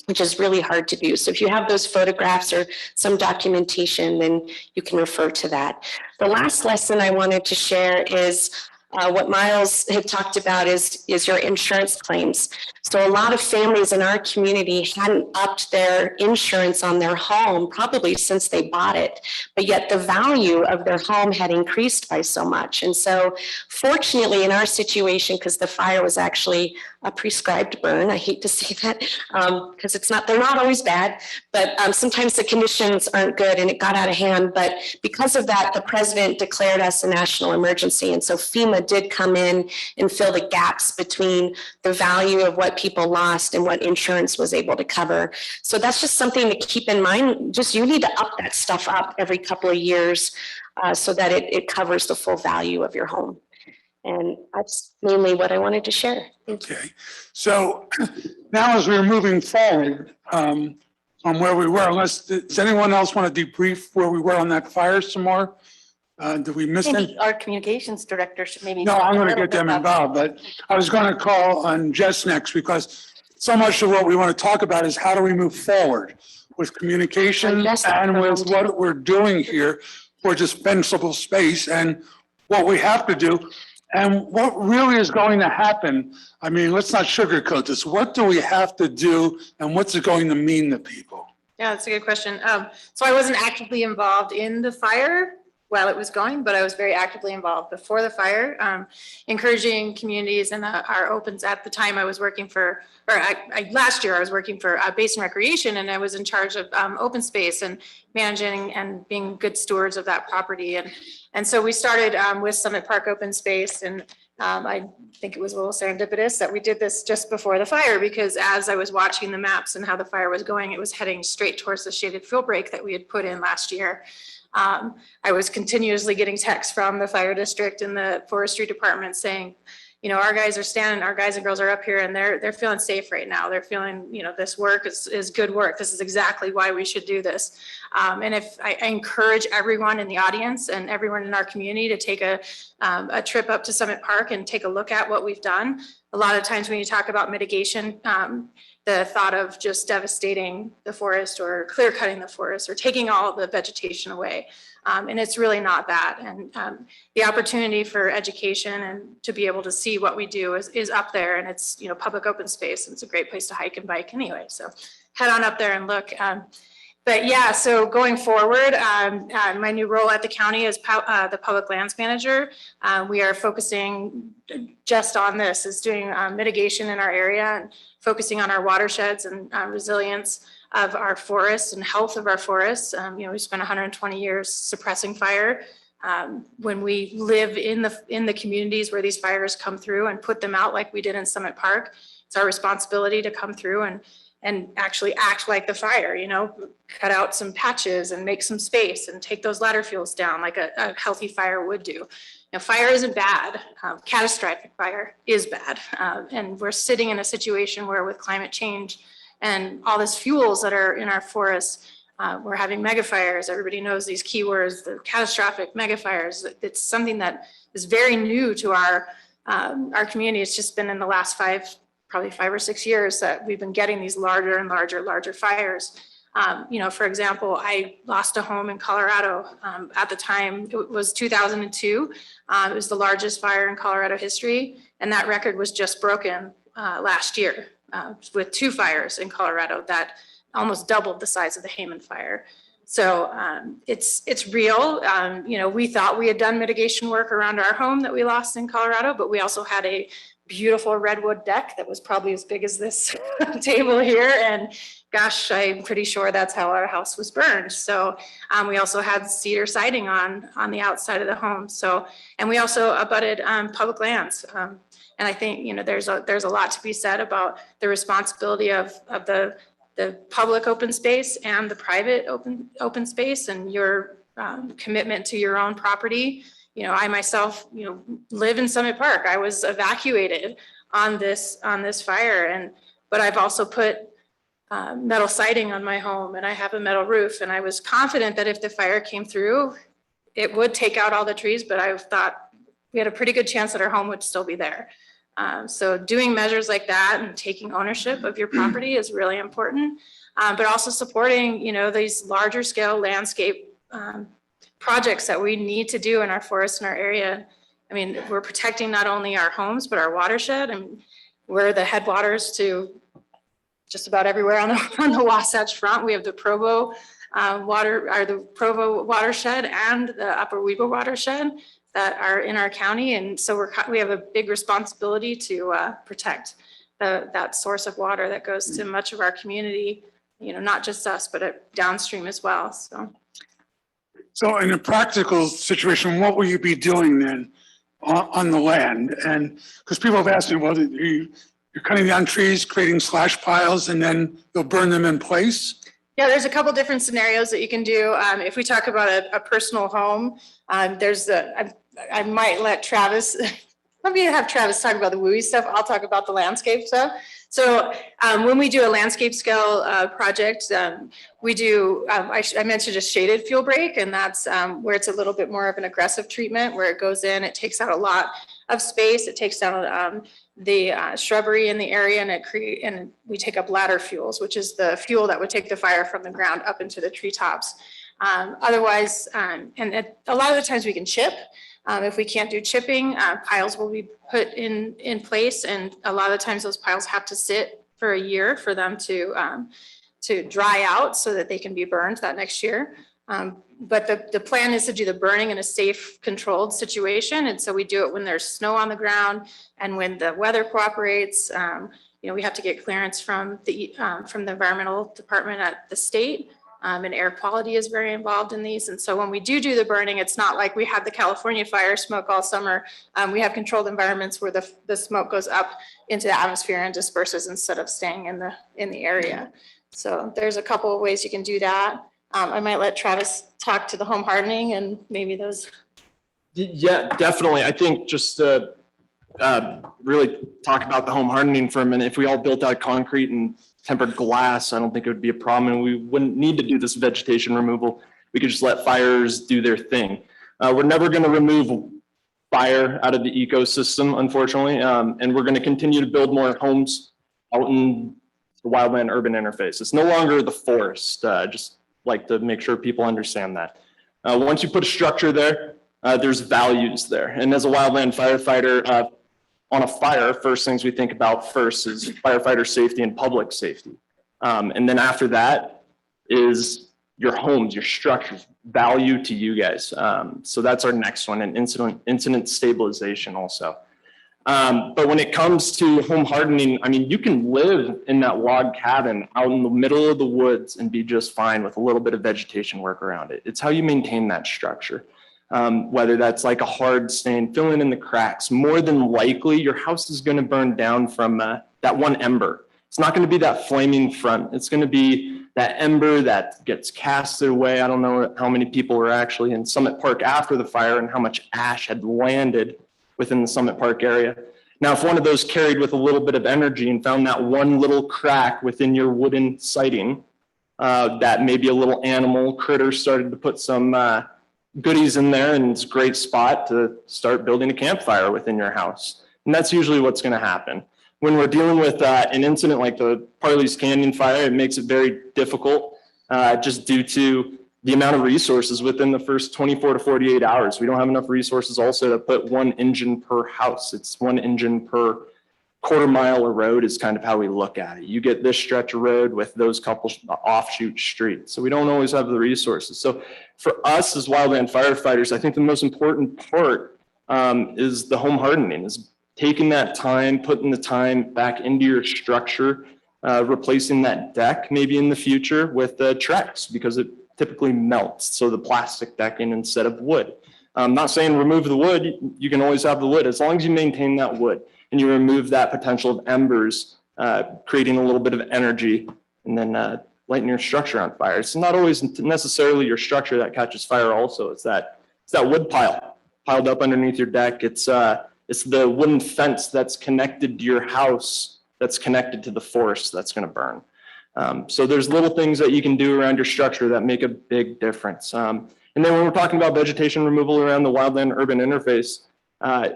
which is really hard to do. So if you have those photographs or some documentation, then you can refer to that. The last lesson I wanted to share is what Miles had talked about is your insurance claims. So a lot of families in our community hadn't upped their insurance on their home probably since they bought it, but yet the value of their home had increased by so much. And so fortunately in our situation, because the fire was actually a prescribed burn, I hate to say that because they're not always bad, but sometimes the conditions aren't good and it got out of hand. But because of that, the president declared us a national emergency. And so FEMA did come in and fill the gaps between the value of what people lost and what insurance was able to cover. So that's just something to keep in mind. Just you need to up that stuff up every couple of years so that it covers the full value of your home. And that's mainly what I wanted to share. Okay, so now as we're moving forward on where we were, does anyone else want to debrief where we were on that fire some more? Did we miss Maybe anything? our communications director should maybe. No, talk I'm a going to little get bit them about- involved, but I was going to call on Jess next because so much of what we want to talk about is how do we move forward with communication and with what we're doing here for dispensable space and what we have to do and what really is going to happen. I mean, let's not sugarcoat this. What do we have to do and what's it going to mean to people? Yeah, that's a good question. So I wasn't actively involved in the fire while it was going, but I was very actively involved before the fire, encouraging communities and our opens. At the time I was working for, last year I was working for Basin Recreation, and I was in charge of open space and managing and being good stewards of that property. And so we started with Summit Park Open Space, and I think it was a little serendipitous that we did this just before the fire, because as I was watching the maps and how the fire was going, it was heading straight towards the shaded fuel break that we had put in last year. I was continuously getting texts from the fire district and the forestry department saying, you know, our guys are standing, our guys and girls are up here and they're feeling safe right now. They're feeling, you know, this work is good work. This is exactly why we should do this. And if I encourage everyone in the audience and everyone in our community to take a trip up to Summit Park and take a look at what we've done. A lot of times when you talk about mitigation, the thought of just devastating the forest or clear cutting the forest or taking all the vegetation away. And it's really not that. And the opportunity for education and to be able to see what we do is up there, and it's, you know, public open space, and it's a great place to hike and bike anyway. So head on up there and look. But yeah, so going forward, my new role at the county is the public lands manager. We are focusing just on this, is doing mitigation in our area and focusing on our watersheds and resilience of our forests and health of our forests. You know, we spent 120 years suppressing fire. When we live in the communities where these fires come through and put them out like we did in Summit Park, it's our responsibility to come through and actually act like the fire, you know, cut out some patches and make some space and take those ladder fuels down like a healthy fire would do. Now, fire isn't bad. Catastrophic fire is bad. And we're sitting in a situation where with climate change and all these fuels that are in our forests, we're having mega fires. Everybody knows these keywords, the catastrophic mega fires. It's something that is very new to our community. It's just been in the last probably 5 or 6 years that we've been getting these larger and larger fires. You know, for example, I lost a home in Colorado. At the time, it was 2002. It was the largest fire in Colorado history. And that record was just broken last year with 2 fires in Colorado that almost doubled the size of the Hayman fire. So it's real. You know, we thought we had done mitigation work around our home that we lost in Colorado, but we also had a beautiful redwood deck that was probably as big as this table here. And gosh, I'm pretty sure that's how our house was burned. So we also had cedar siding on the outside of the home. So, and we also abutted public lands. And I think, you know, there's a lot to be said about the responsibility of the public open space and the private open space and your commitment to your own property. You know, I myself, you know, live in Summit Park. I was evacuated on this fire, but I've also put metal siding on my home, and I have a metal roof. And I was confident that if the fire came through, it would take out all the trees. But I thought we had a pretty good chance that our home would still be there. So doing measures like that and taking ownership of your property is really important. But also supporting, you know, these larger scale landscape projects that we need to do in our forests in our area. I mean, we're protecting not only our homes, but our watershed, and we're the headwaters to just about everywhere on the Wasatch Front. We have the Provo Provo watershed and the Upper Weber watershed that are in our county. And so we have a big responsibility to protect that source of water that goes to much of our community, you know, not just us, but downstream as well. So in a practical situation, what will you be doing then on the land? And because people have asked me, well, you're cutting down trees, creating slash piles, and then you'll burn them in place? Yeah, there's a couple different scenarios that you can do. If we talk about a personal home, I might let Travis, let me have Travis talk about the WUI stuff. I'll talk about the landscape stuff. So when we do a landscape scale project, we do, I mentioned a shaded fuel break, and that's where it's a little bit more of an aggressive treatment, where it goes in, it takes out a lot of space, it takes down the shrubbery in the area, and we take up ladder fuels, which is the fuel that would take the fire from the ground up into the treetops. Otherwise, and a lot of the times we can chip. If we can't do chipping, piles will be put in place, and a lot of times those piles have to sit for a year for them to dry out so that they can be burned that next year. But the plan is to do the burning in a safe, controlled situation, and so we do it when there's snow on the ground and when the weather cooperates. We have to get clearance from the environmental department at the state. And air quality is very involved in these. And so when we do the burning, it's not like we had the California fire smoke all summer. We have controlled environments where the smoke goes up into the atmosphere and disperses instead of staying in the area. So there's a couple of ways you can do that. I might let Travis talk to the home hardening and maybe those. Yeah, definitely. I think just to really talk about the home hardening for a minute, if we all built out concrete and tempered glass, I don't think it would be a problem, and we wouldn't need to do this vegetation removal. We could just let fires do their thing. We're never going to remove fire out of the ecosystem, unfortunately, and we're going to continue to build more homes out in the wildland urban interface. It's no longer the forest. Just like to make sure people understand that. Once you put a structure there, there's values there, and as a wildland firefighter, on a fire, first things we think about first is firefighter safety and public safety. And then after that is your homes, your structures, value to you guys. So that's our next one, and incident stabilization also. But when it comes to home hardening, I mean, you can live in that log cabin out in the middle of the woods and be just fine with a little bit of vegetation work around it. It's how you maintain that structure. Whether that's like a hard stain, filling in the cracks, more than likely your house is going to burn down from that one ember. It's not going to be that flaming front. It's going to be that ember that gets casted away. I don't know how many people were actually in Summit Park after the fire and how much ash had landed within the Summit Park area. Now, if one of those carried with a little bit of energy and found that one little crack within your wooden siding, that maybe a little animal critter started to put some goodies in there, and it's a great spot to start building a campfire within your house. And that's usually what's going to happen. When we're dealing with an incident like the Parleys Canyon Fire, it makes it very difficult just due to the amount of resources within the first 24 to 48 hours. We don't have enough resources also to put one engine per house. It's one engine per quarter mile of road is kind of how we look at it. You get this stretch of road with those couple offshoot streets. So we don't always have the resources. So for us as wildland firefighters, I think the most important part is the home hardening, is taking that time, putting the time back into your structure, replacing that deck maybe in the future with Trex, because it typically melts. So the plastic decking instead of wood. I'm not saying remove the wood. You can always have the wood as long as you maintain that wood and you remove that potential of embers, creating a little bit of energy, and then lighting your structure on fire. It's not always necessarily your structure that catches fire also. It's that wood pile piled up underneath your deck. It's the wooden fence that's connected to your house, that's connected to the forest that's going to burn. So there's little things that you can do around your structure that make a big difference. And then when we're talking about vegetation removal around the wildland urban interface,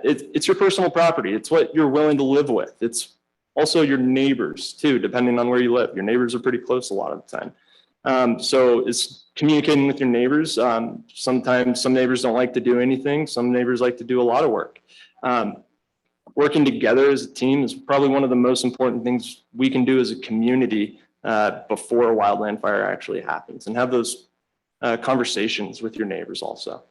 it's your personal property. It's what you're willing to live with. It's also your neighbors too, depending on where you live. Your neighbors are pretty close a lot of the time. So it's communicating with your neighbors. Sometimes some neighbors don't like to do anything. Some neighbors like to do a lot of work. Working together as a team is probably one of the most important things we can do as a community before a wildland fire actually happens, and have those conversations with your neighbors also.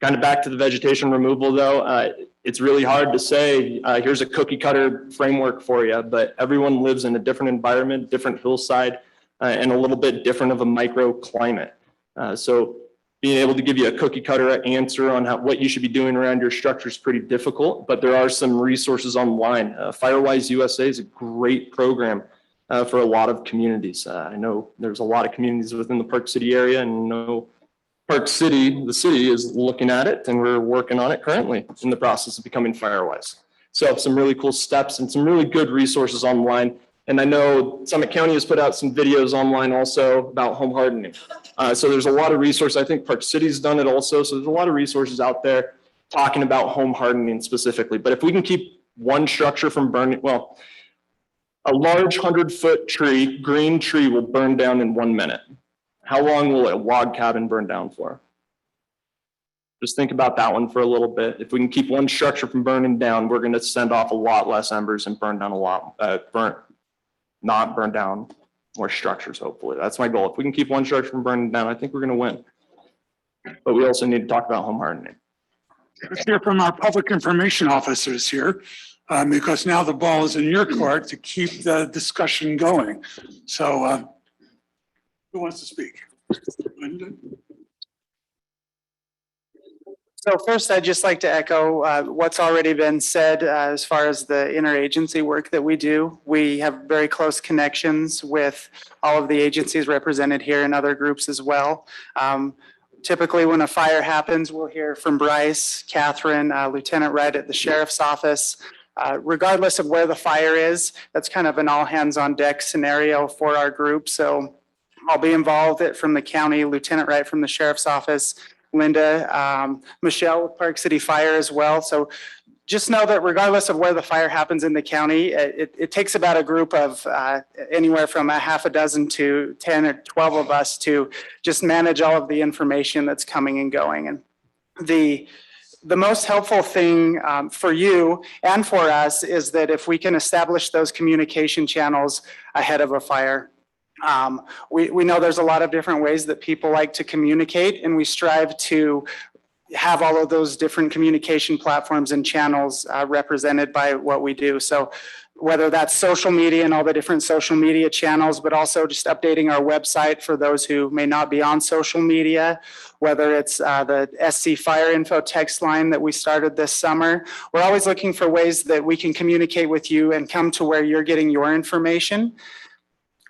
Kind of back to the vegetation removal though, it's really hard to say, here's a cookie cutter framework for you, but everyone lives in a different environment, different hillside, and a little bit different of a microclimate. So being able to give you a cookie cutter answer on what you should be doing around your structure is pretty difficult, but there are some resources online. Firewise USA is a great program for a lot of communities. I know there's a lot of communities within the Park City area, and know Park City, the city, is looking at it, and we're working on it currently in the process of becoming Firewise. So some really cool steps and some really good resources online. And I know Summit County has put out some videos online also about home hardening. So there's a lot of resources. I think Park City's done it also. So there's a lot of resources out there talking about home hardening specifically. But if we can keep one structure from burning, well, a large 100-foot tree, green tree will burn down in 1 minute. How long will a log cabin burn down for? Just think about that one for a little bit. If we can keep one structure from burning down, we're going to send off a lot less embers and burn down a lot, not burn down more structures, hopefully. That's my goal. If we can keep one structure from burning down, I think we're going to win. But we also need to talk about home hardening. Let's hear from our public information officers here, because now the ball is in your court to keep the discussion going. So who wants to speak? Linda? So first, I'd just like to echo what's already been said as far as the interagency work that we do. We have very close connections with all of the agencies represented here and other groups as well. Typically, when a fire happens, we'll hear from Bryce, Catherine, Lieutenant Wright at the Sheriff's Office. Regardless of where the fire is, that's kind of an all hands on deck scenario for our group. So I'll be involved from the county, Lieutenant Wright from the Sheriff's Office, Linda, Michelle with Park City Fire as well. So just know that regardless of where the fire happens in the county, it takes about a group of anywhere from a half a dozen to 10 or 12 of us to just manage all of the information that's coming and going. And the most helpful thing for you and for us is that if we can establish those communication channels ahead of a fire. We know there's a lot of different ways that people like to communicate, and we strive to have all of those different communication platforms and channels represented by what we do. So whether that's social media and all the different social media channels, but also just updating our website for those who may not be on social media, whether it's the SC Fire Info text line that we started this summer. We're always looking for ways that we can communicate with you and come to where you're getting your information.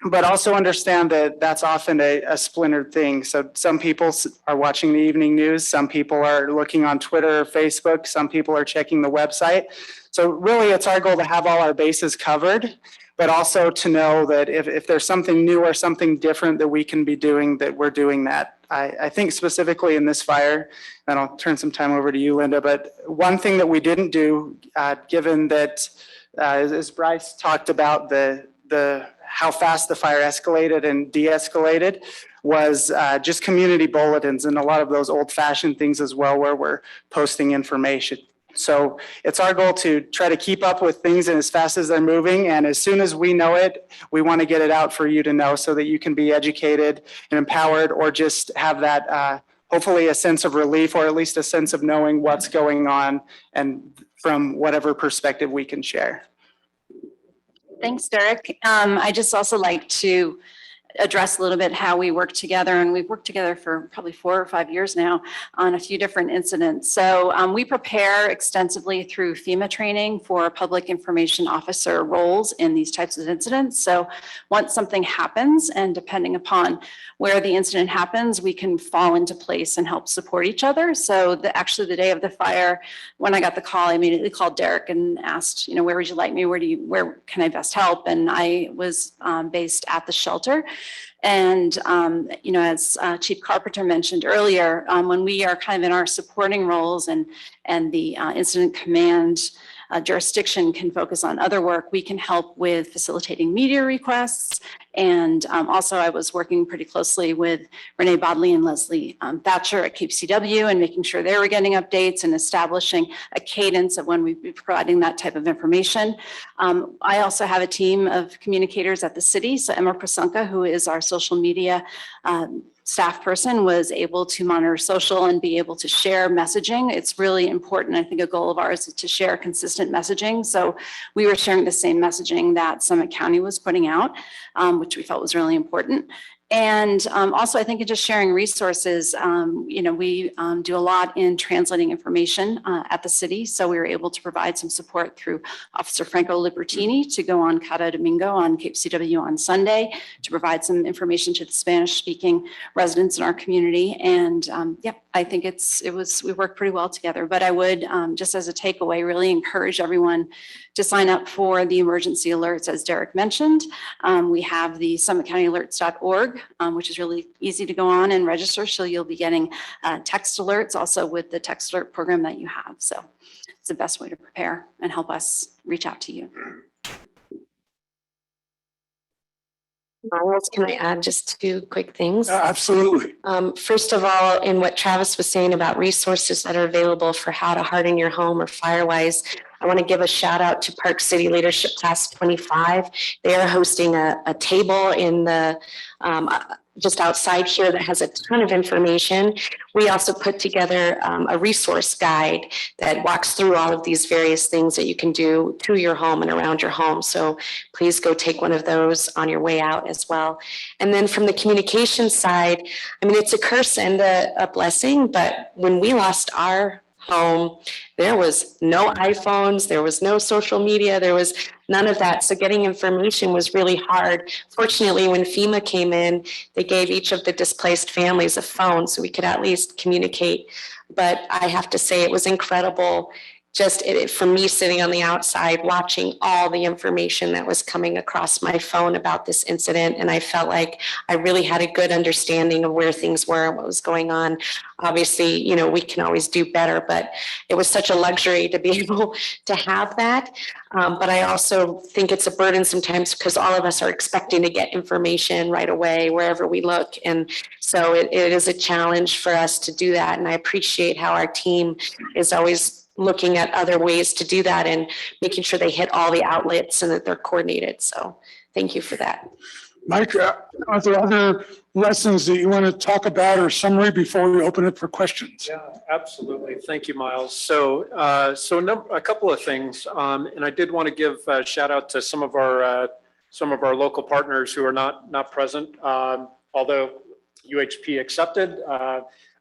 But also understand that that's often a splintered thing. So some people are watching the evening news, some people are looking on Twitter or Facebook, some people are checking the website. So really it's our goal to have all our bases covered, but also to know that if there's something new or something different that we can be doing, that we're doing that. I think specifically in this fire, and I'll turn some time over to you, Linda, but one thing that we didn't do, given that, as Bryce talked about how fast the fire escalated and de-escalated, was just community bulletins and a lot of those old-fashioned things as well, where we're posting information. So it's our goal to try to keep up with things and as fast as they're moving. And as soon as we know it, we want to get it out for you to know so that you can be educated and empowered, or just have that hopefully a sense of relief, or at least a sense of knowing what's going on, and from whatever perspective we can share. Thanks, Derek. I just also like to address a little bit how we work together, and we've worked together for probably 4 or 5 years now on a few different incidents. So we prepare extensively through FEMA training for public information officer roles in these types of incidents. So once something happens, and depending upon where the incident happens, we can fall into place and help support each other. So actually the day of the fire, when I got the call, I immediately called Derek and asked, where would you like me? Where can I best help? And I was based at the shelter. And, as Chief Carpenter mentioned earlier, when we are kind of in our supporting roles and the incident command jurisdiction can focus on other work, we can help with facilitating media requests. And also I was working pretty closely with Renee Bodley and Leslie Thatcher at KPCW, and making sure they were getting updates and establishing a cadence of when we'd be providing that type of information. I also have a team of communicators at the city. So Emma Prasunka, who is our social media staff person, was able to monitor social and be able to share messaging. It's really important. I think a goal of ours is to share consistent messaging. So we were sharing the same messaging that Summit County was putting out, which we felt was really important. And also, I think in just sharing resources, we do a lot in translating information at the city. So we were able to provide some support through Officer Franco Libertini to go on Cada Domingo on Cape CW on Sunday to provide some information to the Spanish-speaking residents in our community. And I think we worked pretty well together. But I would, just as a takeaway, really encourage everyone to sign up for the emergency alerts, as Derek mentioned. We have the summitcountyalerts.org, which is really easy to go on and register. So you'll be getting text alerts also with the text alert program that you have. So it's the best way to prepare and help us reach out to you. Miles, can I add just two quick things? Absolutely. First of all, in what Travis was saying about resources that are available for how to harden your home or firewise, I want to give a shout out to Park City Leadership Class 25. They are hosting a table in the just outside here that has a ton of information. We also put together a resource guide that walks through all of these various things that you can do to your home and around your home. So please go take one of those on your way out as well. And then from the communication side, I mean, it's a curse and a blessing, but when we lost our home, there was no iPhones, there was no social media, there was none of that. So getting information was really hard. Fortunately, when FEMA came in, they gave each of the displaced families a phone so we could at least communicate. But I have to say it was incredible just for me sitting on the outside watching all the information that was coming across my phone about this incident. And I felt like I really had a good understanding of where things were and what was going on. Obviously, we can always do better, but it was such a luxury to be able to have that. But I also think it's a burden sometimes because all of us are expecting to get information right away wherever we look. And so it is a challenge for us to do that. And I appreciate how our team is always looking at other ways to do that and making sure they hit all the outlets and that they're coordinated. So thank you for that. Mike, are there other lessons that you want to talk about or summary before we open it for questions? Yeah, absolutely. Thank you, Miles. So, a couple of things, and I did want to give a shout out to some of our local partners who are not present, although UHP accepted.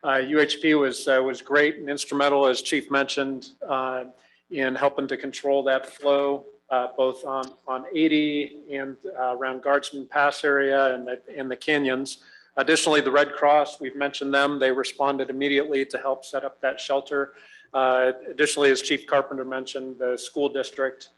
UHP was great and instrumental, as Chief mentioned, in helping to control that flow, both on 80 and around Guardsman Pass area and the canyons. Additionally, the Red Cross, we've mentioned them. They responded immediately to help set up that shelter. Additionally, as Chief Carpenter mentioned, the school district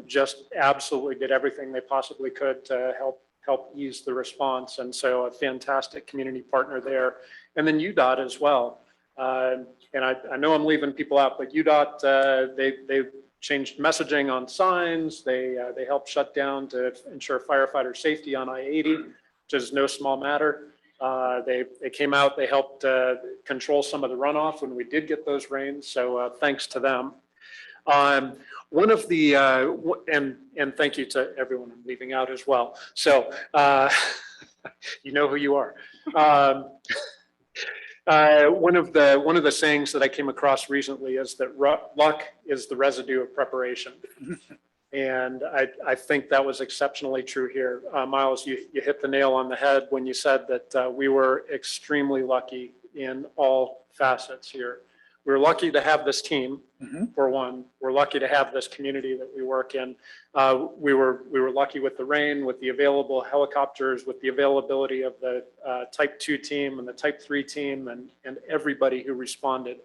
just absolutely did everything they possibly could to help ease the response. And so a fantastic community partner there. And then UDOT as well. And I know I'm leaving people out, but UDOT, they changed messaging on signs. They helped shut down to ensure firefighter safety on I-80, which is no small matter. They came out, they helped control some of the runoff when we did get those rains. So thanks to them. One of the, and thank you to everyone I'm leaving out as well. So you know who you are. One of the sayings that I came across recently is that luck is the residue of preparation. And I think that was exceptionally true here. Miles, you hit the nail on the head when you said that we were extremely lucky in all facets here. We're lucky to have this team, for one. We're lucky to have this community that we work in. We were lucky with the rain, with the available helicopters, with the availability of the Type 2 team and the Type 3 team and everybody who responded.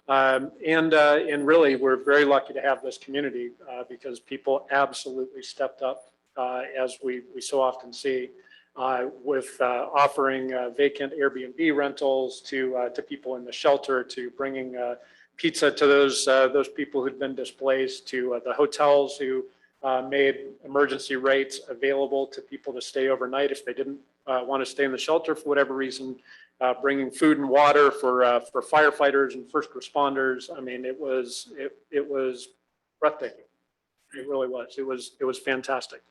And really, we're very lucky to have this community because people absolutely stepped up, as we so often see. With offering vacant Airbnb rentals to people in the shelter, to bringing pizza to those people who'd been displaced, to the hotels who made emergency rates available to people to stay overnight if they didn't want to stay in the shelter for whatever reason, bringing food and water for firefighters and first responders. I mean, it was breathtaking. It really was. It was fantastic.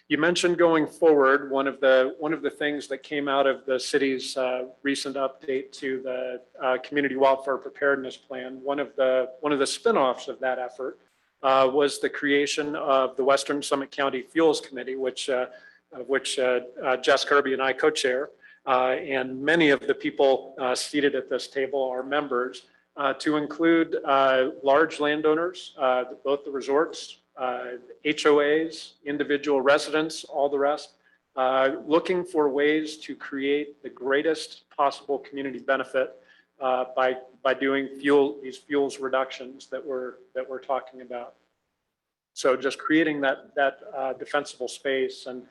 You mentioned going forward, one of the things that came out of the city's recent update to the community wildfire preparedness plan, one of the spinoffs of that effort was the creation of the Western Summit County Fuels Committee, which of which Jess Kirby and I co-chair, and many of the people seated at this table are members, to include large landowners, both the resorts, HOAs, individual residents, all the rest, looking for ways to create the greatest possible community benefit by doing these fuels reductions that we're talking about. So just creating that defensible space and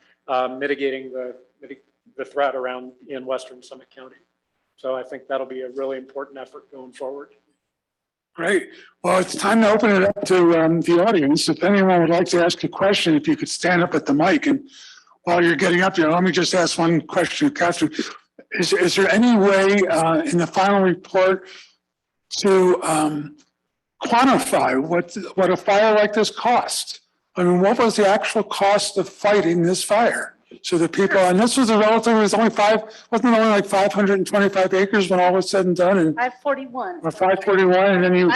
mitigating the threat around in Western Summit County. So I think that'll be a really important effort going forward. Great. Well, it's time to open it up to the audience. If anyone would like to ask a question, if you could stand up at the mic. And while you're getting up there, let me just ask one question, Catherine. Is there any way in the final report to quantify what a fire like this cost? I mean, what was the actual cost of fighting this fire? So the people, and this was wasn't it only like 525 acres when all was said and done, and 541. or 541, and then you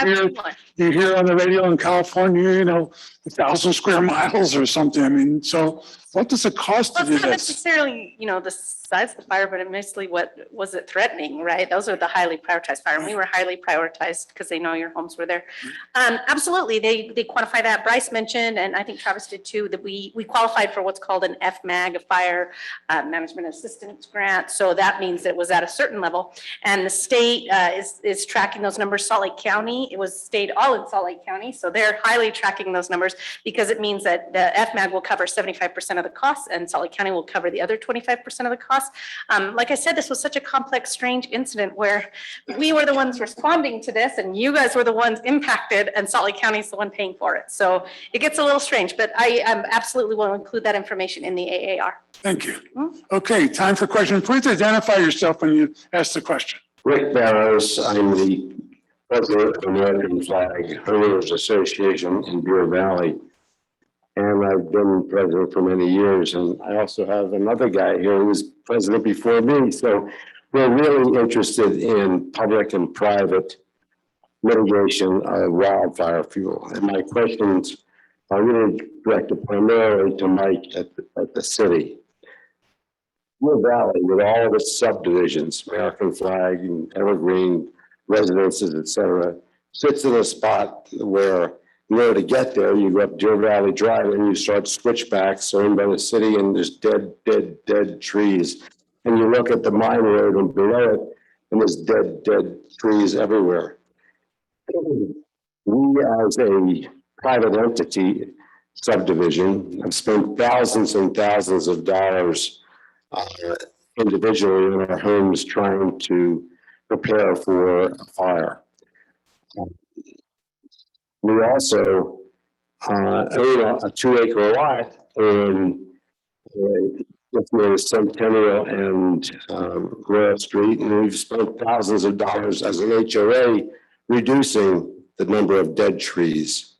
hear on the radio in California, 1,000 square miles or something. I mean, so what does it cost to Well, do it's not this? necessarily, the size of the fire, but mostly what was it threatening, right? Those are the highly prioritized fire. And we were highly prioritized because they know your homes were there. Absolutely, they quantify that. Bryce mentioned, and I think Travis did too, that we qualified for what's called an FMAG, a Fire Management Assistance Grant. So that means it was at a certain level. And the state is tracking those numbers. Salt Lake County, it was stayed all in Salt Lake County. So they're highly tracking those numbers because it means that the FMAG will cover 75% of the costs and Salt Lake County will cover the other 25% of the costs. Like I said, this was such a complex, strange incident where we were the ones responding to this and you guys were the ones impacted and Salt Lake County is the one paying for it. So it gets a little strange, but I absolutely will include that information in the AAR. Thank you. Okay, time for questions. Please identify yourself when you ask the question. Rick Barrows, I'm the president of American Flag Owners Association in Deer Valley. And I've been president for many years. And I also have another guy here who was president before me. So we're really interested in public and private mitigation of wildfire fuel. And my questions are really directed primarily to Mike at the city. Deer Valley, with all of its subdivisions, American Flag and Evergreen residences, et cetera, sits in a spot where in order to get there, you go up Deer Valley Drive and you start switchbacks owned by the city and there's dead trees. And you look at the mine road and below it and there's dead trees everywhere. We as a private entity subdivision have spent thousands and thousands of dollars individually in our homes trying to prepare for a fire. We also own a 2-acre lot in Centennial and Royal Street, and we've spent thousands of dollars as an HOA reducing the number of dead trees.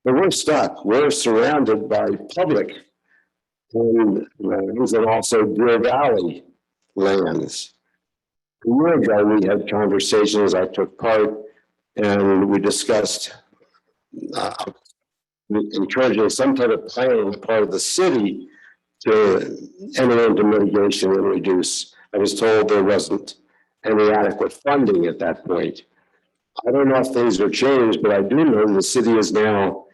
But we're stuck. We're surrounded by public lands and also Deer Valley lands. A year ago, we had conversations. I took part, and we discussed encouraging some type of plan on the part of the city to enter into mitigation and reduce. I was told there wasn't any adequate funding at that point. I don't know if things have changed, but I do know the city is now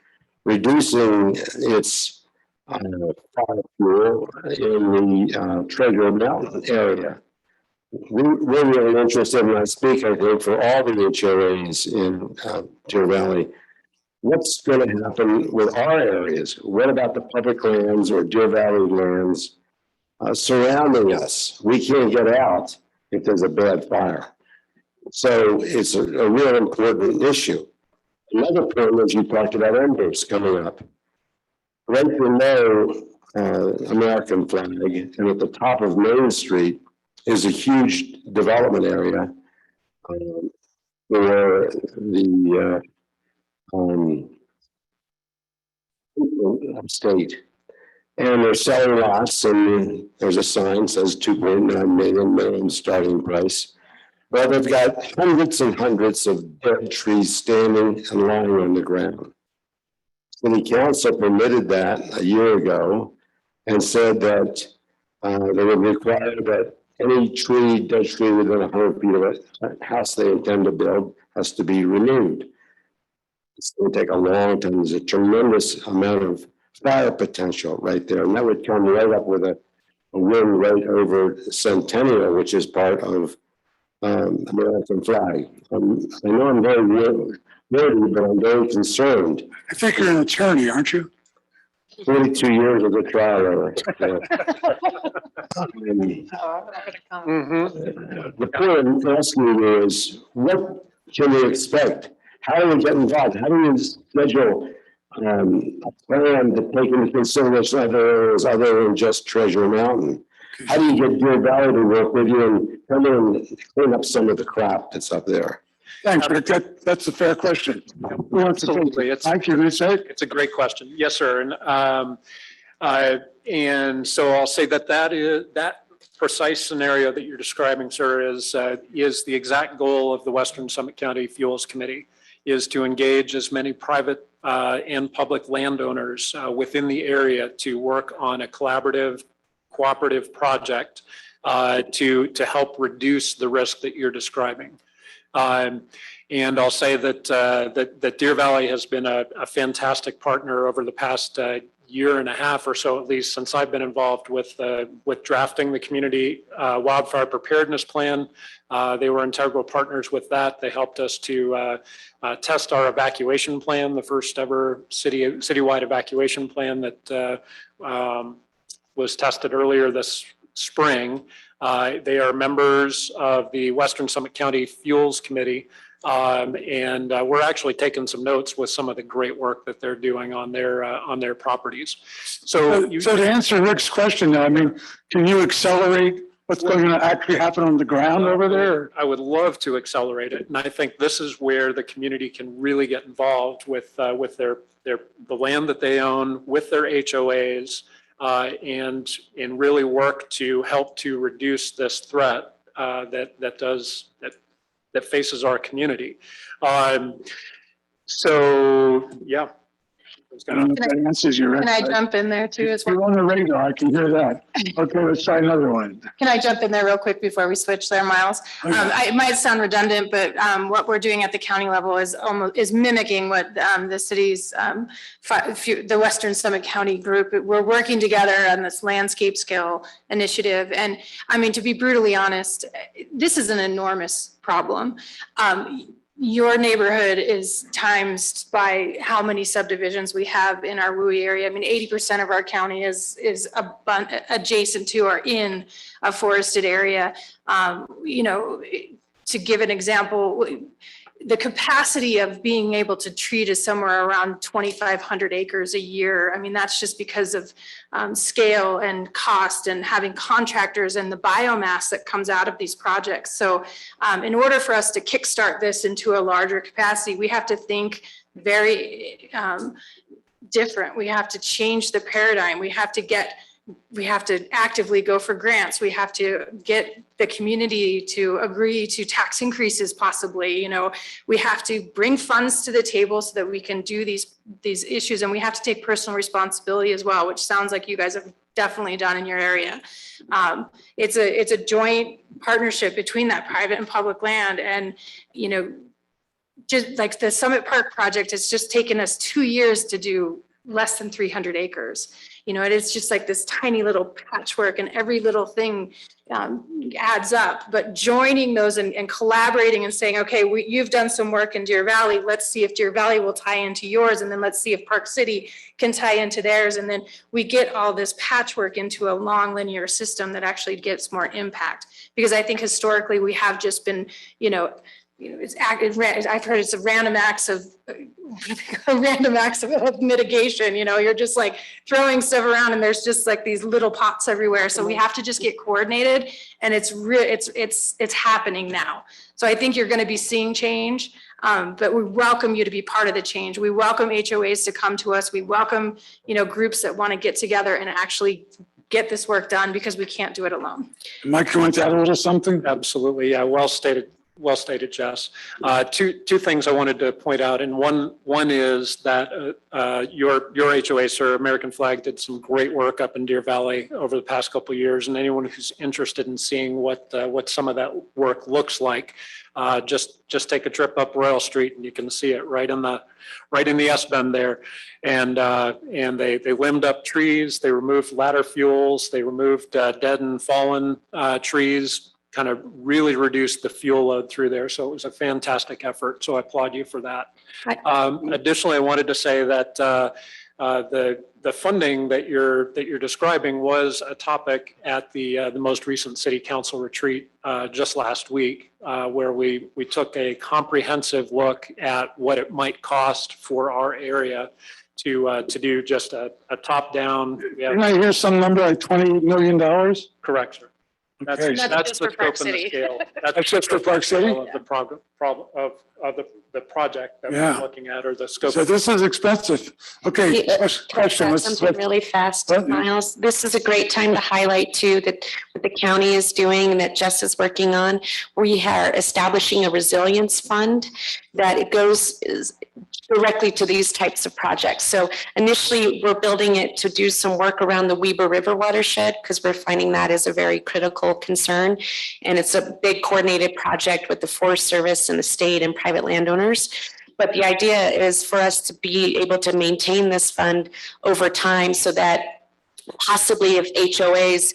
reducing its fire fuel in the Treasure Mountain area. We're really interested, and I speak, I think, for all the HOAs in Deer Valley. What's going to happen with our areas? What about the public lands or Deer Valley lands surrounding us? We can't get out if there's a bad fire. So it's a real important issue. Another point is you talked about embers coming up. Right below American Flag and at the top of Main Street is a huge development area where the upstate, and they're selling lots, and there's a sign that says 2.9 million starting price. Well, they've got hundreds and hundreds of dead trees standing and lying on the ground. City Council permitted that a year ago, and said that they would require that any dead tree within 100 feet of a house they intend to build has to be removed. It's going to take a long time. There's a tremendous amount of fire potential right there, and that would come right up with a wind right over Centennial, which is part of American flag. I know I'm very worried, but I'm very concerned. I think you're an attorney, aren't you? 42 years as a trial lawyer. The point I'm asking you is, what can we expect? How do we get involved? How do we schedule a plan to take into consideration other areas other than just Treasure Mountain? How do you get Deer Valley to work with you and come in and clean up some of the crap that's up there? Thanks, Rick. That's a fair question. Absolutely. Thank you. It's a great question. Yes, sir. And so I'll say that precise scenario that you're describing, sir, is the exact goal of the Western Summit County Fuels Committee, is to engage as many private and public landowners within the area to work on a cooperative project to help reduce the risk that you're describing. And I'll say that Deer Valley has been a fantastic partner over the past year and a half or so, at least, since I've been involved with drafting the community wildfire preparedness plan. They were integral partners with that. They helped us to test our evacuation plan, the first ever citywide evacuation plan that was tested earlier this spring. They are members of the Western Summit County Fuels Committee. And we're actually taking some notes with some of the great work that they're doing on their properties. So to answer Rick's question, though, I mean, can you accelerate what's going to actually happen on the ground over there? I would love to accelerate it. And I think this is where the community can really get involved with the land that they own, with their HOAs, and really work to help to reduce this threat that faces our community. So, yeah. I don't know if that answers your. Can I jump in there too as well? You're on the radar, I can hear that. Okay, let's try another one. Can I jump in there real quick before we switch there, Miles? It might sound redundant, but what we're doing at the county level is mimicking what the city's, the Western Summit County group, we're working together on this landscape scale initiative. And I mean, to be brutally honest, this is an enormous problem. Your neighborhood is times by how many subdivisions we have in our WUI area. I mean, 80% of our county is adjacent to or in a forested area. You know, to give an example, the capacity of being able to treat is somewhere around 2,500 acres a year. I mean, that's just because of scale and cost and having contractors and the biomass that comes out of these projects. So in order for us to kickstart this into a larger capacity, we have to think very different. We have to change the paradigm. We have to actively go for grants. We have to get the community to agree to tax increases possibly. You know, we have to bring funds to the table so that we can do these issues, and we have to take personal responsibility as well, which sounds like you guys have definitely done in your area. It's a joint partnership between that private and public land, and you know, just like the Summit Park project, it's just taken us 2 years to do less than 300 acres. You know, it is just like this tiny little patchwork, and every little thing adds up. But joining those and collaborating and saying, okay, you've done some work in Deer Valley. Let's see if Deer Valley will tie into yours. And then let's see if Park City can tie into theirs. And then we get all this patchwork into a long linear system that actually gets more impact. Because I think historically we have just been, I've heard it's a random acts of mitigation. You know, you're just like throwing stuff around, and there's just like these little pots everywhere. So we have to just get coordinated, and it's happening now. So I think you're going to be seeing change, but we welcome you to be part of the change. We welcome HOAs to come to us. We welcome, groups that want to get together and actually get this work done, because we can't do it alone. Mike, you want to add a little something? Absolutely. Yeah, well stated. well stated, Jess. Two things I wanted to point out, and one is that your HOA, sir, American Flag, did some great work up in Deer Valley over the past couple of years, and anyone who's interested in seeing what some of that work looks like, just take a trip up Royal Street and you can see it right in the S bend there. And they limbed up trees, they removed ladder fuels, they removed dead and fallen trees, kind of really reduced the fuel load through there. So it was a fantastic effort. So I applaud you for that. Additionally, I wanted to say that the funding that you're describing was a topic at the most recent city council retreat just last week, where we took a comprehensive look at what it might cost for our area to do just a top down. Didn't I hear some number like $20 million? Correct, sir. That's Okay. that's just the for Park scope and the City. scale. That's just for Park City? Of the the project that Yeah. we're looking at, or the scope. So this is expensive. Okay, question. Let's- Something really fast, What? Miles. This is a great time to highlight too, that what the county is doing and that Jess is working on. We are establishing a resilience fund that it goes directly to these types of projects. So initially, we're building it to do some work around the Weber River watershed because we're finding that is a very critical concern. And it's a big coordinated project with the Forest Service and the state and private landowners. But the idea is for us to be able to maintain this fund over time so that possibly if HOAs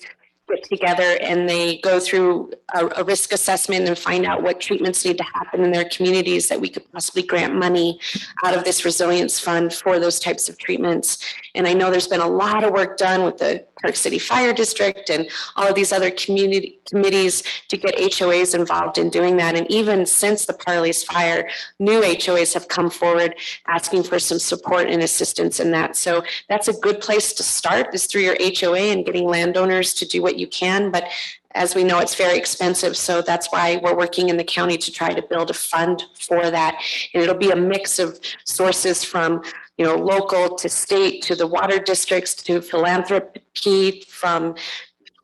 get together and they go through a risk assessment and find out what treatments need to happen in their communities, that we could possibly grant money out of this resilience fund for those types of treatments. And I know there's been a lot of work done with the Park City Fire District and all of these other community committees to get HOAs involved in doing that. And even since the Parleys fire, new HOAs have come forward asking for some support and assistance in that. So that's a good place to start, is through your HOA and getting landowners to do what you can. But as we know, it's very expensive. So that's why we're working in the county to try to build a fund for that. And it'll be a mix of sources from, you know, local to state, to the water districts, to philanthropy, from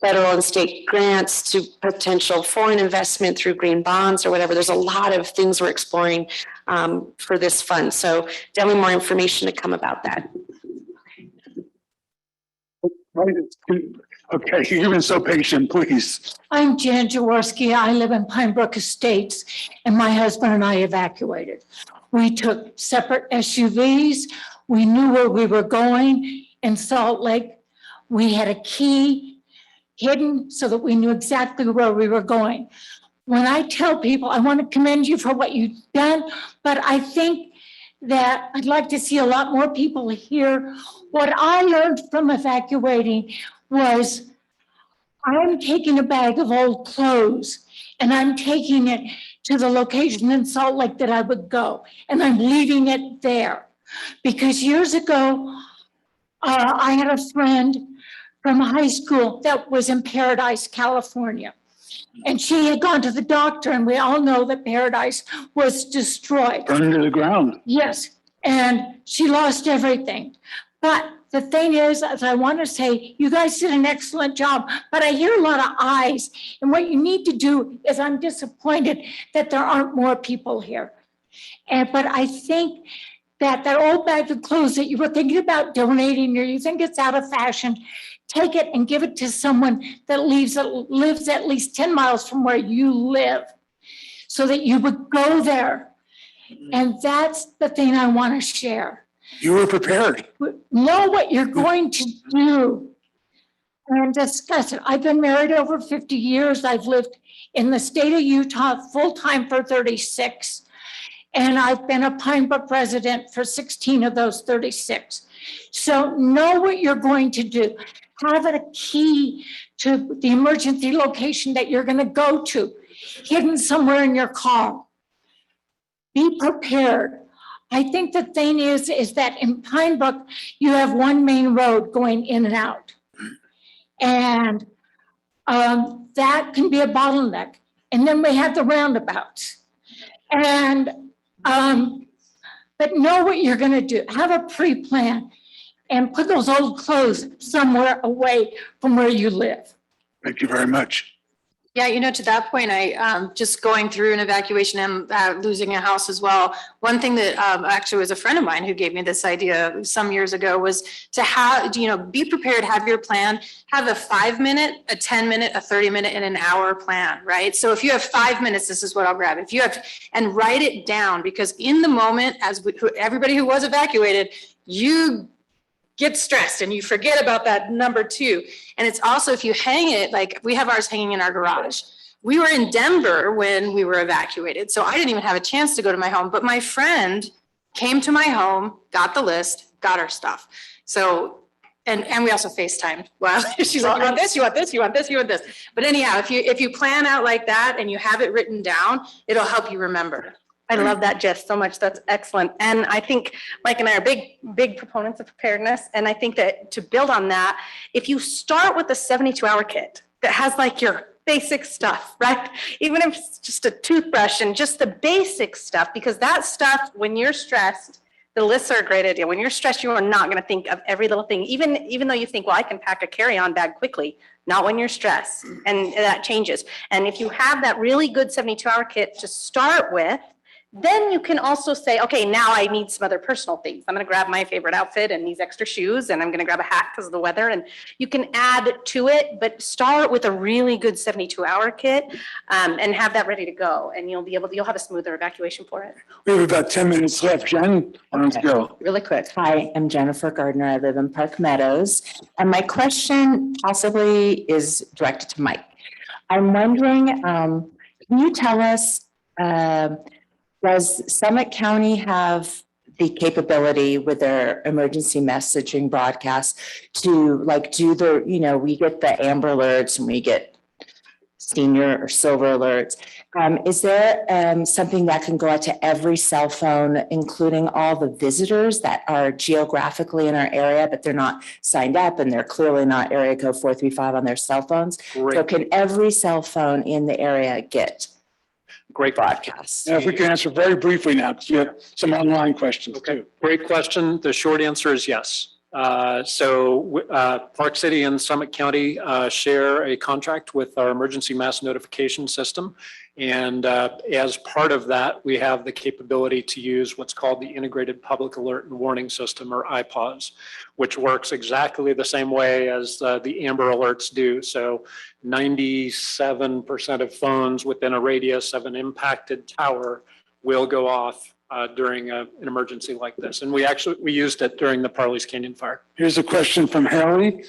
federal and state grants to potential foreign investment through green bonds or whatever. There's a lot of things we're exploring for this fund. So definitely more information to come about that. Okay, you've been so patient, please. I'm Jan Jaworski. I live in Pine Brook Estates, and my husband and I evacuated. We took separate SUVs. We knew where we were going in Salt Lake. We had a key hidden so that we knew exactly where we were going. When I tell people, I want to commend you for what you've done, but I think that I'd like to see a lot more people hear. What I learned from evacuating was I'm taking a bag of old clothes and I'm taking it to the location in Salt Lake that I would go, and I'm leaving it there. Because years ago, I had a friend from high school that was in Paradise, California. And she had gone to the doctor, and we all know that Paradise was destroyed. Burned to the ground. Yes, and she lost everything. But the thing is I want to say, you guys did an excellent job, but I hear a lot of eyes. And what you need to do is, I'm disappointed that there aren't more people here. But I think that old bag of clothes that you were thinking about donating, or you think it's out of fashion, take it and give it to someone that lives at least 10 miles from where you live, so that you would go there. And that's the thing I want to share. You were prepared. Know what you're going to do and discuss it. I've been married over 50 years. I've lived in the state of Utah full-time for 36. And I've been a Pine Brook resident for 16 of those 36. So know what you're going to do. Have a key to the emergency location that you're going to go to, hidden somewhere in your car. Be prepared. I think the thing is that in Pine Brook, you have one main road going in and out. And that can be a bottleneck. And then we have the roundabouts. And, but know what you're gonna do. Have a pre-plan and put those old clothes somewhere away from where you live. Thank you very much. Yeah, to that point, I, just going through an evacuation and losing a house as well. One thing that actually was a friend of mine who gave me this idea some years ago was to have, be prepared, have your plan, have a 5-minute, a 10-minute, a 30-minute, and an hour plan, right? So if you have 5 minutes, this is what I'll grab. If you have, and write it down, because in the moment, everybody who was evacuated, you get stressed and you forget about that number 2. And it's also, if you hang it, like we have ours hanging in our garage. We were in Denver when we were evacuated, so I didn't even have a chance to go to my home, but my friend came to my home, got the list, got our stuff. So, and we also FaceTimed. Well, she's like, you want this, you want this, you want this, you want this. But anyhow, if you plan out like that and you have it written down, it'll help you remember. I love that, Jess, so much. That's excellent. And I think Mike and I are big proponents of preparedness. And I think that to build on that, if you start with a 72-hour kit that has like your basic stuff, right? Even if it's just a toothbrush and just the basic stuff, because that stuff, when you're stressed, the lists are a great idea. When you're stressed, you are not going to think of every little thing, even though you think, well, I can pack a carry-on bag quickly. Not when you're stressed, and that changes. And if you have that really good 72-hour kit to start with, then you can also say, okay, now I need some other personal things. I'm going to grab my favorite outfit and these extra shoes, and I'm going to grab a hat because of the weather. And you can add to it, but start with a really good 72-hour kit and have that ready to go. And you'll have a smoother evacuation for it. We have about 10 minutes left. Jen, let's go. Really quick. Hi, I'm Jennifer Gardner. I live in Park Meadows. And my question possibly is directed to Mike. I'm wondering, can you tell us, does Summit County have the capability with their emergency messaging broadcast to like do the, we get the amber alerts and we get senior or silver alerts. Is there something that can go out to every cell phone, including all the visitors that are geographically in our area, but they're not signed up and they're clearly not area code 435 on their cell phones? Great. So can every cell phone in the area get Great broadcasts? Yeah, if we can answer very briefly now, because we have some online questions Okay, too. great question. The short answer is yes. Park City and Summit County share a contract with our emergency mass notification system. And as part of that, we have the capability to use what's called the Integrated Public Alert and Warning System, or IPAWS, which works exactly the same way as the Amber Alerts do. So 97% of phones within a radius of an impacted tower will go off during an emergency like this. And we used it during the Parleys Canyon Fire. Here's a question from Haley.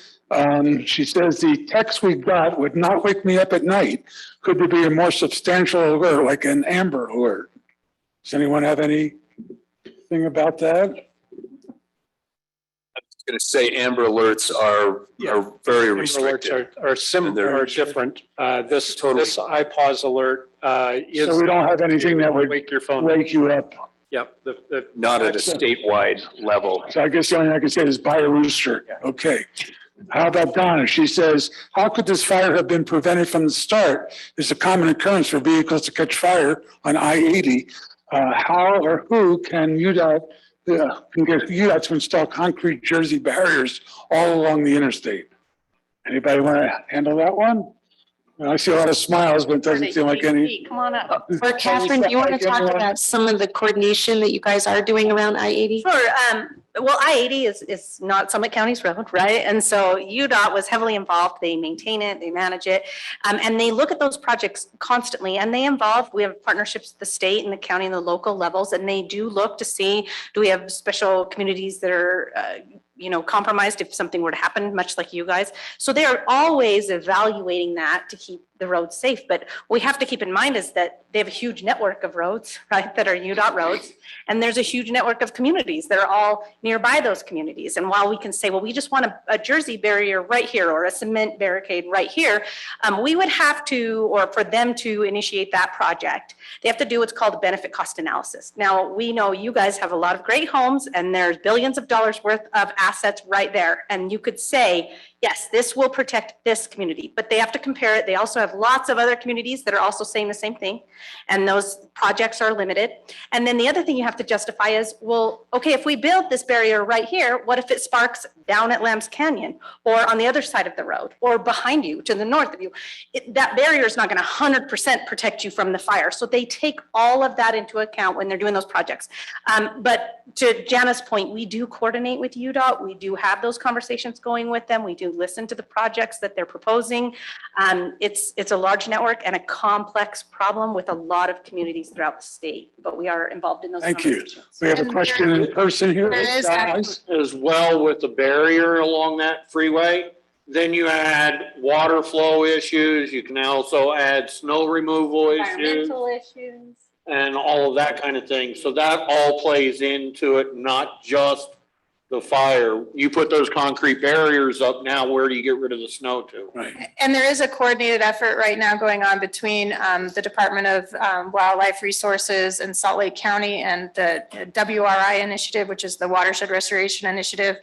She says, the text we got would not wake me up at night. Could there be a more substantial alert, like an Amber Alert? Does anyone have anything about that? Going to say Amber Alerts are very Amber restricted. Alerts are similar, are different. This IPAWS alert is. So we don't have anything that would wake your phone. wake you up. Yep. Not at a statewide level. So I guess the only thing I can say is buy a rooster. Okay. How about Donna? She says, how could this fire have been prevented from the start? It's a common occurrence for vehicles to catch fire on I-80. How or who can UDOT get UDOT to install concrete Jersey barriers all along the interstate? Anybody want to handle that one? I see a lot of smiles, but it doesn't seem like any. Come on up. Or Catherine, do you want to talk about some of the coordination that you guys are doing around I-80? Sure. Well, I-80 is not Summit County's road, right? And so UDOT was heavily involved. They maintain it, they manage it, and they look at those projects constantly. And we have partnerships with the state and the county and the local levels, and they do look to see, do we have special communities that are compromised if something were to happen, much like you guys. So they are always evaluating that to keep the roads safe. But what we have to keep in mind is that they have a huge network of roads, right, that are UDOT roads. And there's a huge network of communities that are all nearby those communities. And while we can say, well, we just want a Jersey barrier right here or a cement barricade right here, we would have to, or for them to initiate that project, they have to do what's called a benefit cost analysis. Now, we know you guys have a lot of great homes and there's billions of dollars worth of assets right there. And you could say, yes, this will protect this community, but they have to compare it. They also have lots of other communities that are also saying the same thing. And those projects are limited. And then the other thing you have to justify is, well, okay, if we build this barrier right here, what if it sparks down at Lambs Canyon or on the other side of the road or behind you to the north of you? That barrier is not going to 100% protect you from the fire. So they take all of that into account when they're doing those projects. But to Jana's point, we do coordinate with UDOT. We do have those conversations going with them. We do listen to the projects that they're proposing. It's a large network and a complex problem with a lot of communities throughout the state, but we are involved in those Thank you. conversations. We have a question in person here. There is Guys? As well with the barrier along that freeway. Then you add water flow issues. You can also add snow removal issues Environmental issues. and all of that kind of thing. So that all plays into it, not just the fire. You put those concrete barriers up now, where do you get rid of the snow to? Right. And there is a coordinated effort right now going on between the Department of Wildlife Resources and Salt Lake County and the WRI initiative, which is the Watershed Restoration Initiative.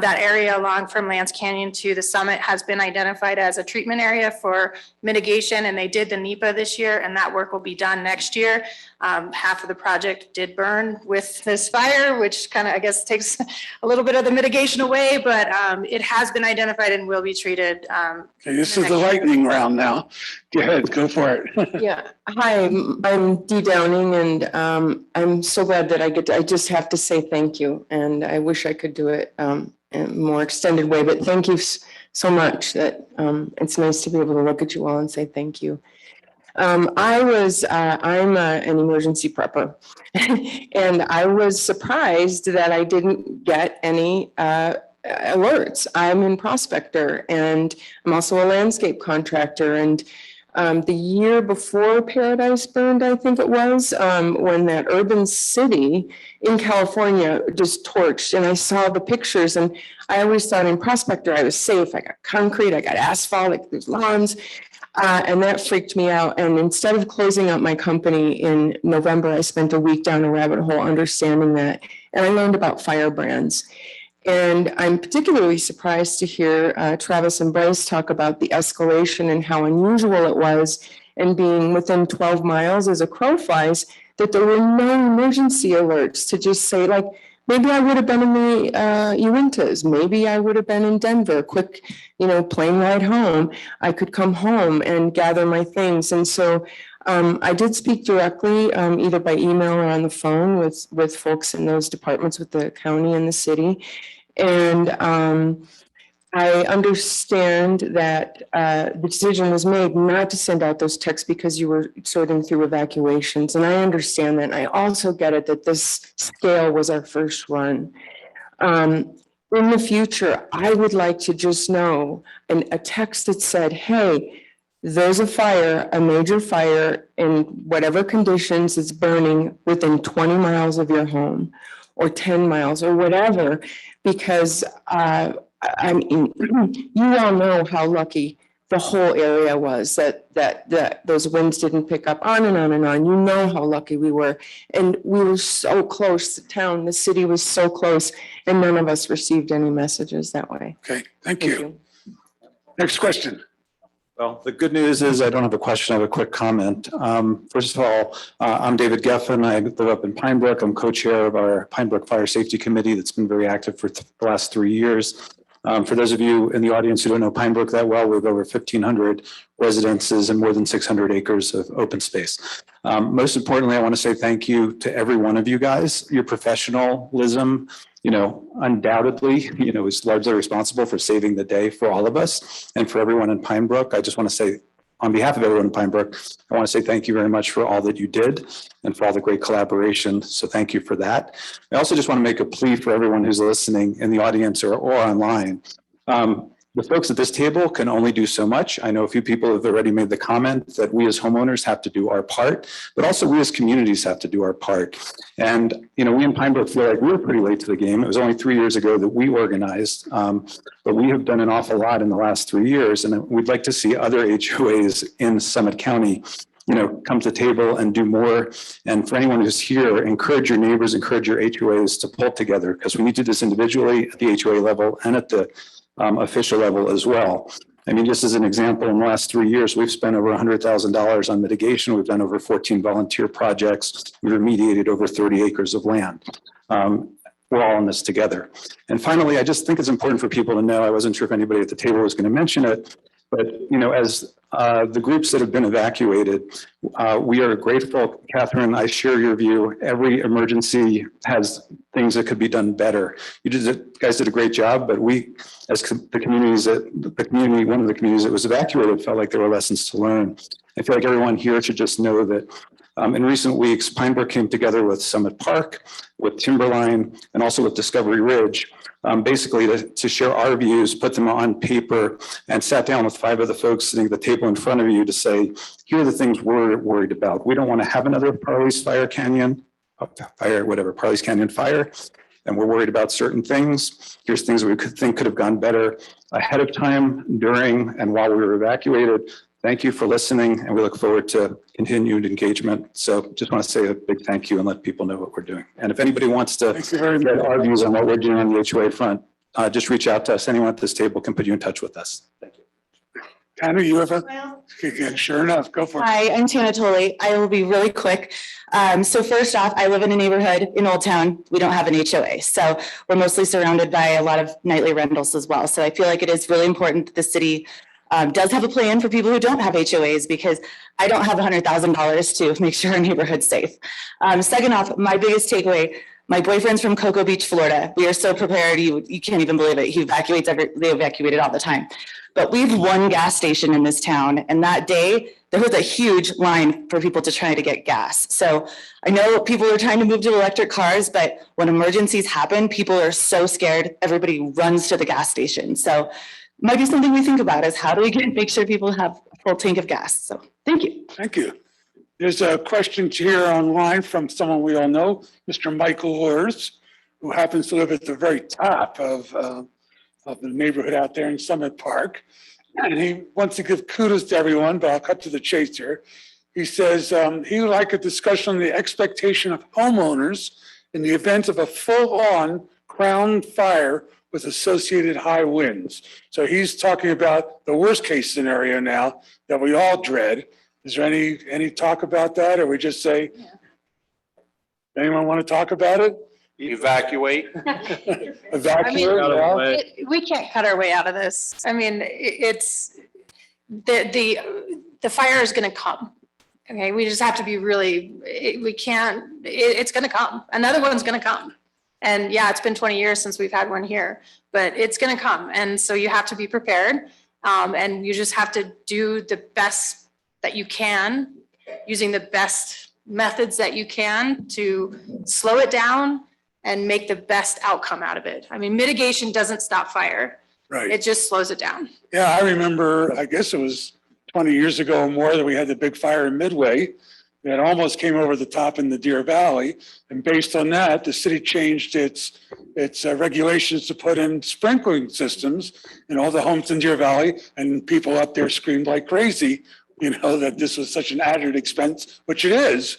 That area along from Lance Canyon to the summit has been identified as a treatment area for mitigation, and they did the NEPA this year, and that work will be done next year. Half of the project did burn with this fire, which kind of, I guess, takes a little bit of the mitigation away, but it has been identified and will be treated. Okay, this is the lightning round now. Go ahead, go for it. Yeah, hi, I'm Dee Downing, and I'm so glad that I just have to say thank you, and I wish I could do it in a more extended way, but thank you so much that it's nice to be able to look at you all and say thank you. I'm an emergency prepper, and I was surprised that I didn't get any alerts. I'm in Prospector, and I'm also a landscape contractor, and the year before Paradise burned, I think it was, when that urban city in California just torched, and I saw the pictures, and I always thought in Prospector I was safe. I got concrete, I got asphalt, like there's lawns, and that freaked me out. And instead of closing out my company in November, I spent a week down a rabbit hole understanding that, and I learned about firebrands. And I'm particularly surprised to hear Travis and Bryce talk about the escalation and how unusual it was, and being within 12 miles as a crow flies, that there were no emergency alerts to just say, like, maybe I would have been in the Uintas, maybe I would have been in Denver, quick, plane ride home. I could come home and gather my things. And so I did speak directly, either by email or on the phone with folks in those departments, with the county and the city. And I understand that the decision was made not to send out those texts because you were sorting through evacuations. And I understand that. And I also get it that this scale was our first run. In the future, I would like to just know a text that said, hey, there's a fire, a major fire in whatever conditions it's burning within 20 miles of your home or 10 miles or whatever, because I mean, you all know how lucky the whole area was that those winds didn't pick up, on and on and on. You know how lucky we were. And we were so close, the town, the city was so close, and none of us received any messages that way. Okay, thank you. Next question. Well, the good news is I don't have a question, I have a quick comment. First of all, I'm David Geffen. I live up in Pine Brook. I'm co-chair of our Pine Brook Fire Safety Committee that's been very active for the last 3 years. For those of you in the audience who don't know Pine Brook that well, we have over 1,500 residences and more than 600 acres of open space. Most importantly, I want to say thank you to every one of you guys. Your professionalism, undoubtedly, is largely responsible for saving the day for all of us and for everyone in Pine Brook. I just want to say, on behalf of everyone in Pine Brook, I want to say thank you very much for all that you did and for all the great collaboration. So thank you for that. I also just want to make a plea for everyone who's listening in the audience or online. The folks at this table can only do so much. I know a few people have already made the comment that we as homeowners have to do our part, but also we as communities have to do our part. And, we in Pine Brook feel like we're pretty late to the game. It was only 3 years ago that we organized, but we have done an awful lot in the last 3 years. And we'd like to see other HOAs in Summit County come to the table and do more. And for anyone who's here, encourage your neighbors, encourage your HOAs to pull together, because we need to do this individually at the HOA level and at the official level as well. I mean, just as an example, in the last 3 years, we've spent over $100,000 on mitigation. We've done over 14 volunteer projects. We've remediated over 30 acres of land. We're all in this together. And finally, I just think it's important for people to know, I wasn't sure if anybody at the table was going to mention it, but, you know, as the groups that have been evacuated, we are grateful. Catherine, I share your view. Every emergency has things that could be done better. Guys did a great job, but we, as the communities, one of the communities that was evacuated, felt like there were lessons to learn. I feel like everyone here should just know that in recent weeks, Pine Brook came together with Summit Park, with Timberline, and also with Discovery Ridge, basically to share our views, put them on paper, and sat down with 5 of the folks sitting at the table in front of you to say, here are the things we're worried about. We don't want to have another Parleys Canyon Fire, and we're worried about certain things. Here's things we could have gone better ahead of time, during, and while we were evacuated. Thank you for listening, and we look forward to continued engagement. So just want to say a big thank you and let people know what we're doing. And if anybody wants to get our views on what we're doing on the HOA front, just reach out to us. Anyone at this table can put you in touch with us. Thank you. Tana, you have a, sure enough, go for it. Hi, I'm Tana Tolley. I will be really quick. So first off, I live in a neighborhood in Old Town. We don't have an HOA. So we're mostly surrounded by a lot of nightly rentals as well. So I feel like it is really important that the city does have a plan for people who don't have HOAs, because I don't have $100,000 to make sure our neighborhood's safe. Second off, my biggest takeaway, my boyfriend's from Cocoa Beach, Florida. We are so prepared. You can't even believe it. They evacuated all the time. But we have one gas station in this town. And that day there was a huge line for people to try to get gas. So I know people are trying to move to electric cars, but when emergencies happen, people are so scared. Everybody runs to the gas station. So might be something we think about, is how do we make sure people have a full tank of gas? So thank you. Thank you. There's a question here online from someone we all know, Mr. Michael Lurs, who happens to live at the very top of the neighborhood out there in Summit Park. And he wants to give kudos to everyone, but I'll cut to the chase here. He says he would like a discussion on the expectation of homeowners in the event of a full-on crown fire with associated high winds. So he's talking about the worst case scenario now that we all dread. Is there any talk about that, or we just say, anyone want to talk about it? Evacuate. Evacuate. We can't cut our way out of this. I mean, it's the fire is going to come. Okay, we just have to be really, it's going to come. Another one's going to come. And yeah, it's been 20 years since we've had one here, but it's going to come. And so you have to be prepared. And you just have to do the best that you can, using the best methods that you can to slow it down and make the best outcome out of it. I mean, mitigation doesn't stop fire. Right. It just slows it down. Yeah, I remember, I guess it was 20 years ago or more, that we had the big fire in Midway that almost came over the top in the Deer Valley. And based on that, the city changed its regulations to put in sprinkling systems in all the homes in Deer Valley, and people up there screamed like crazy, you know, that this was such an added expense, which it is.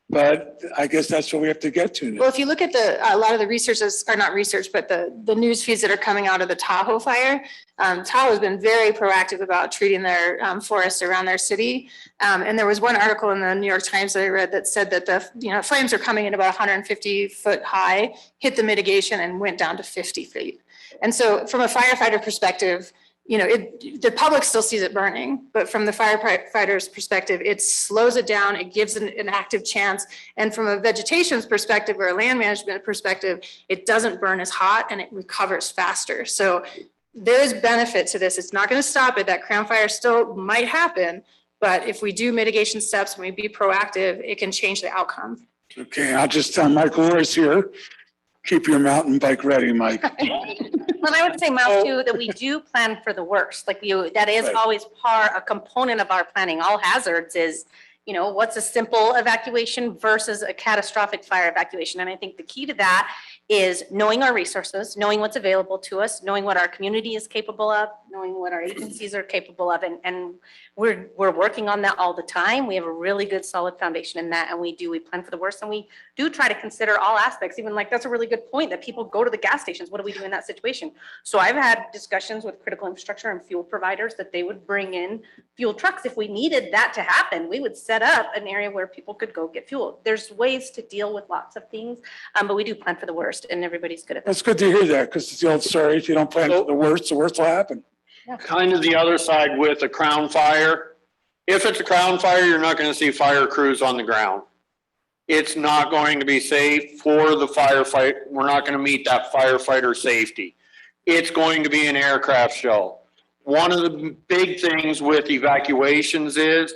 But I guess that's what we have to get to now. Well, if you look at a lot of the researches, or not research, but the news feeds that are coming out of the Tahoe fire, Tahoe has been very proactive about treating their forests around their city. And there was one article in the New York Times that I read that said that the flames are coming in about 150 foot high, hit the mitigation and went down to 50 feet. And so from a firefighter perspective, you know, the public still sees it burning, but from the firefighter's perspective, it slows it down. It gives an active chance. And from a vegetation's perspective or a land management perspective, it doesn't burn as hot and it recovers faster. So there is benefit to this. It's not going to stop it. That crown fire still might happen, but if we do mitigation steps and we be proactive, it can change the outcome. Okay, I'll just tell Mike Lewis here, keep your mountain bike ready, Mike. Well, I would say, Miles, too, that we do plan for the worst. Like that is Right. always a component of our planning. All hazards is, you know, what's a simple evacuation versus a catastrophic fire evacuation. And I think the key to that is knowing our resources, knowing what's available to us, knowing what our community is capable of, knowing what our agencies are capable of. And we're working on that all the time. We have a really good solid foundation in that. And we plan for the worst. And we do try to consider all aspects, even like, that's a really good point that people go to the gas stations. What do we do in that situation? So I've had discussions with critical infrastructure and fuel providers that they would bring in fuel trucks. If we needed that to happen, we would set up an area where people could go get fuel. There's ways to deal with lots of things, but we do plan for the worst, and everybody's good at that. That's good to hear that, because it's the old story, if you don't plan for the worst will happen. Kind of the other side with a crown fire. If it's a crown fire, you're not going to see fire crews on the ground. It's not going to be safe for the firefight. We're not going to meet that firefighter safety. It's going to be an aircraft show. One of the big things with evacuations is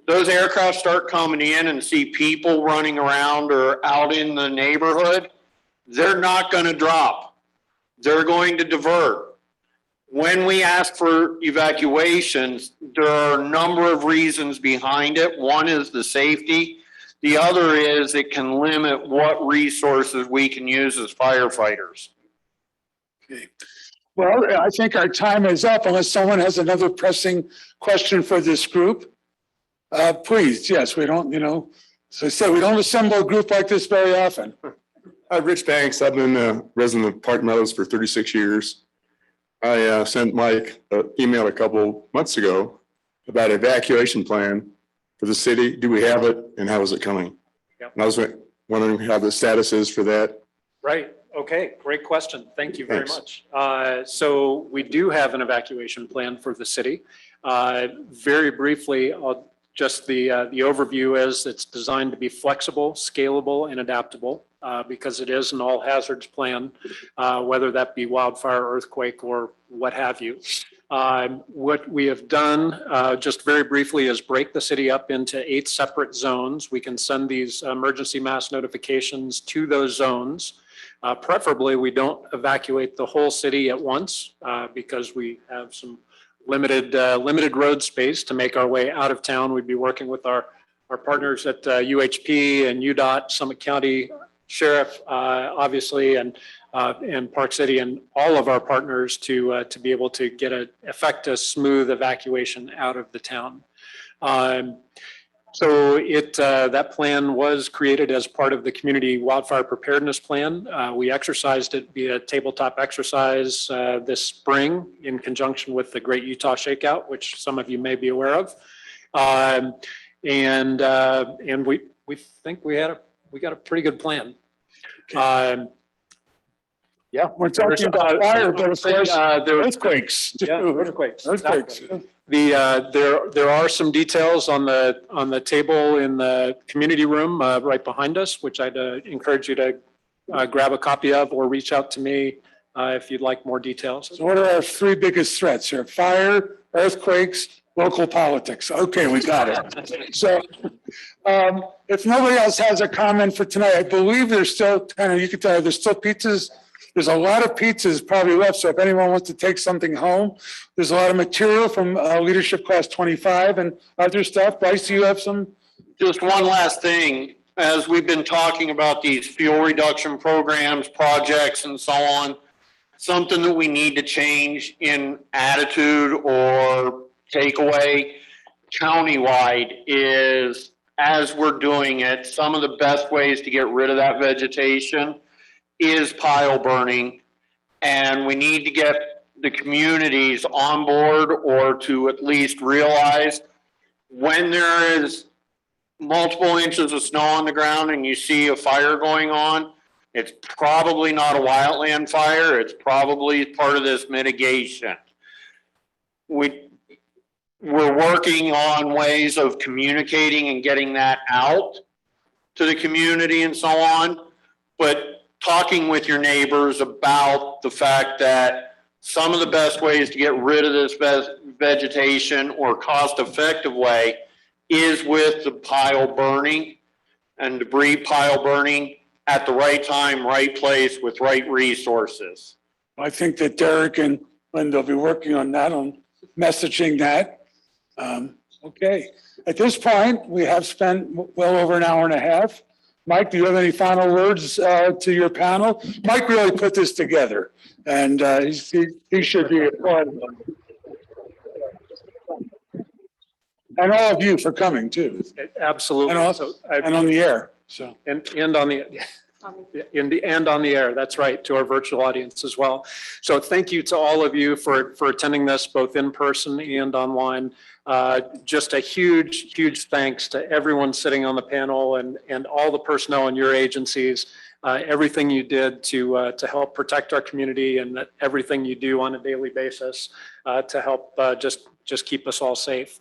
those aircraft start coming in and see people running around or out in the neighborhood. They're not going to drop. They're going to divert. When we ask for evacuations, there are a number of reasons behind it. One is the safety. The other is it can limit what resources we can use as firefighters. Okay. Well, I think our time is up unless someone has another pressing question for this group. Please, yes, we don't, so I said, we don't assemble a group like this very often. Hi, Rich Banks. I've been a resident of Park Meadows for 36 years. I sent Mike an email a couple months ago about evacuation plan for the city. Do we have it and how is it coming? Yep. And I was wondering how the status is for that. Right. Okay. Great question. Thank you very Thanks. much. So we do have an evacuation plan for the city. Very briefly, just the overview is it's designed to be flexible, scalable, and adaptable because it is an all hazards plan, whether that be wildfire, earthquake, or what have you. What we have done, just very briefly, is break the city up into 8 separate zones. We can send these emergency mass notifications to those zones. Preferably, we don't evacuate the whole city at once because we have some limited road space to make our way out of town. We'd be working with our partners at UHP and UDOT, Summit County Sheriff, obviously, and Park City, and all of our partners to be able to effect a smooth evacuation out of the town. So that plan was created as part of the Community Wildfire Preparedness Plan. We exercised it via tabletop exercise this spring in conjunction with the Great Utah Shakeout, which some of you may be aware of. And we think we got a pretty good plan. Yeah, we're talking about fire, but of course, earthquakes. Too. Yeah, earthquakes. Earthquakes. There are some details on the table in the community room right behind us, which I'd encourage you to grab a copy of or reach out to me if you'd like more details. So what are our 3 biggest threats here? Fire, earthquakes, local politics. Okay, we got it. So if nobody else has a comment for tonight, I believe there's still you can tell there's still pizzas. There's a lot of pizzas probably left. So if anyone wants to take something home, there's a lot of material from Leadership Class 25 and other stuff. Bryce, do you have some? Just one last thing, as we've been talking about these fuel reduction programs, projects, and so on, something that we need to change in attitude or takeaway countywide is, as we're doing it, some of the best ways to get rid of that vegetation is pile burning. And we need to get the communities on board or to at least realize when there is multiple inches of snow on the ground and you see a fire going on, it's probably not a wildland fire. It's probably part of this mitigation. We're working on ways of communicating and getting that out to the community and so on, but talking with your neighbors about the fact that some of the best ways to get rid of this vegetation or cost-effective way is with the pile burning and debris pile burning at the right time, right place with right resources. I think that Derek and Linda will be working on that, on messaging that. Okay. At this point, we have spent well over an hour and a half. Mike, do you have any final words to your panel? Mike really put this together, and he should be applauded. And all of you for coming too, Absolutely. and also, and on the air, so. And on the, and on the air, that's right, to our virtual audience as well. So thank you to all of you for attending this, both in person and online. Just a huge thanks to everyone sitting on the panel and all the personnel in your agencies. Everything you did to help protect our community, and that everything you do on a daily basis to help just keep us all safe.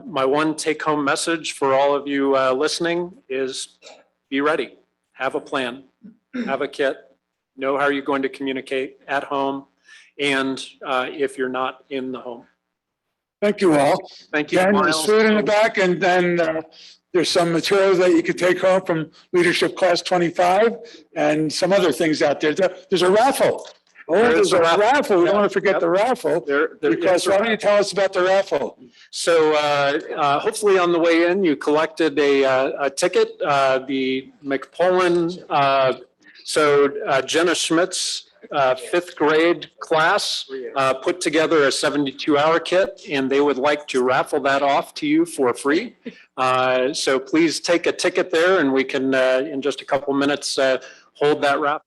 My one take-home message for all of you listening is be ready. Have a plan, have a kit, know how you're going to communicate at home and if you're not in the home. Thank you all. Thank you, Ken, there's Miles. food in the back, and then there's some materials that you could take home from Leadership Class 25 and some other things out there. There's a raffle. Oh, there's a raffle. We don't want to forget the raffle. Because why don't you tell us about the raffle? So hopefully on the way in, you collected a ticket, the McPolin, Jenna Schmidt's fifth grade class put together a 72-hour kit, and they would like to raffle that off to you for free. So please take a ticket there, and we can, in just a couple minutes, hold that raffle.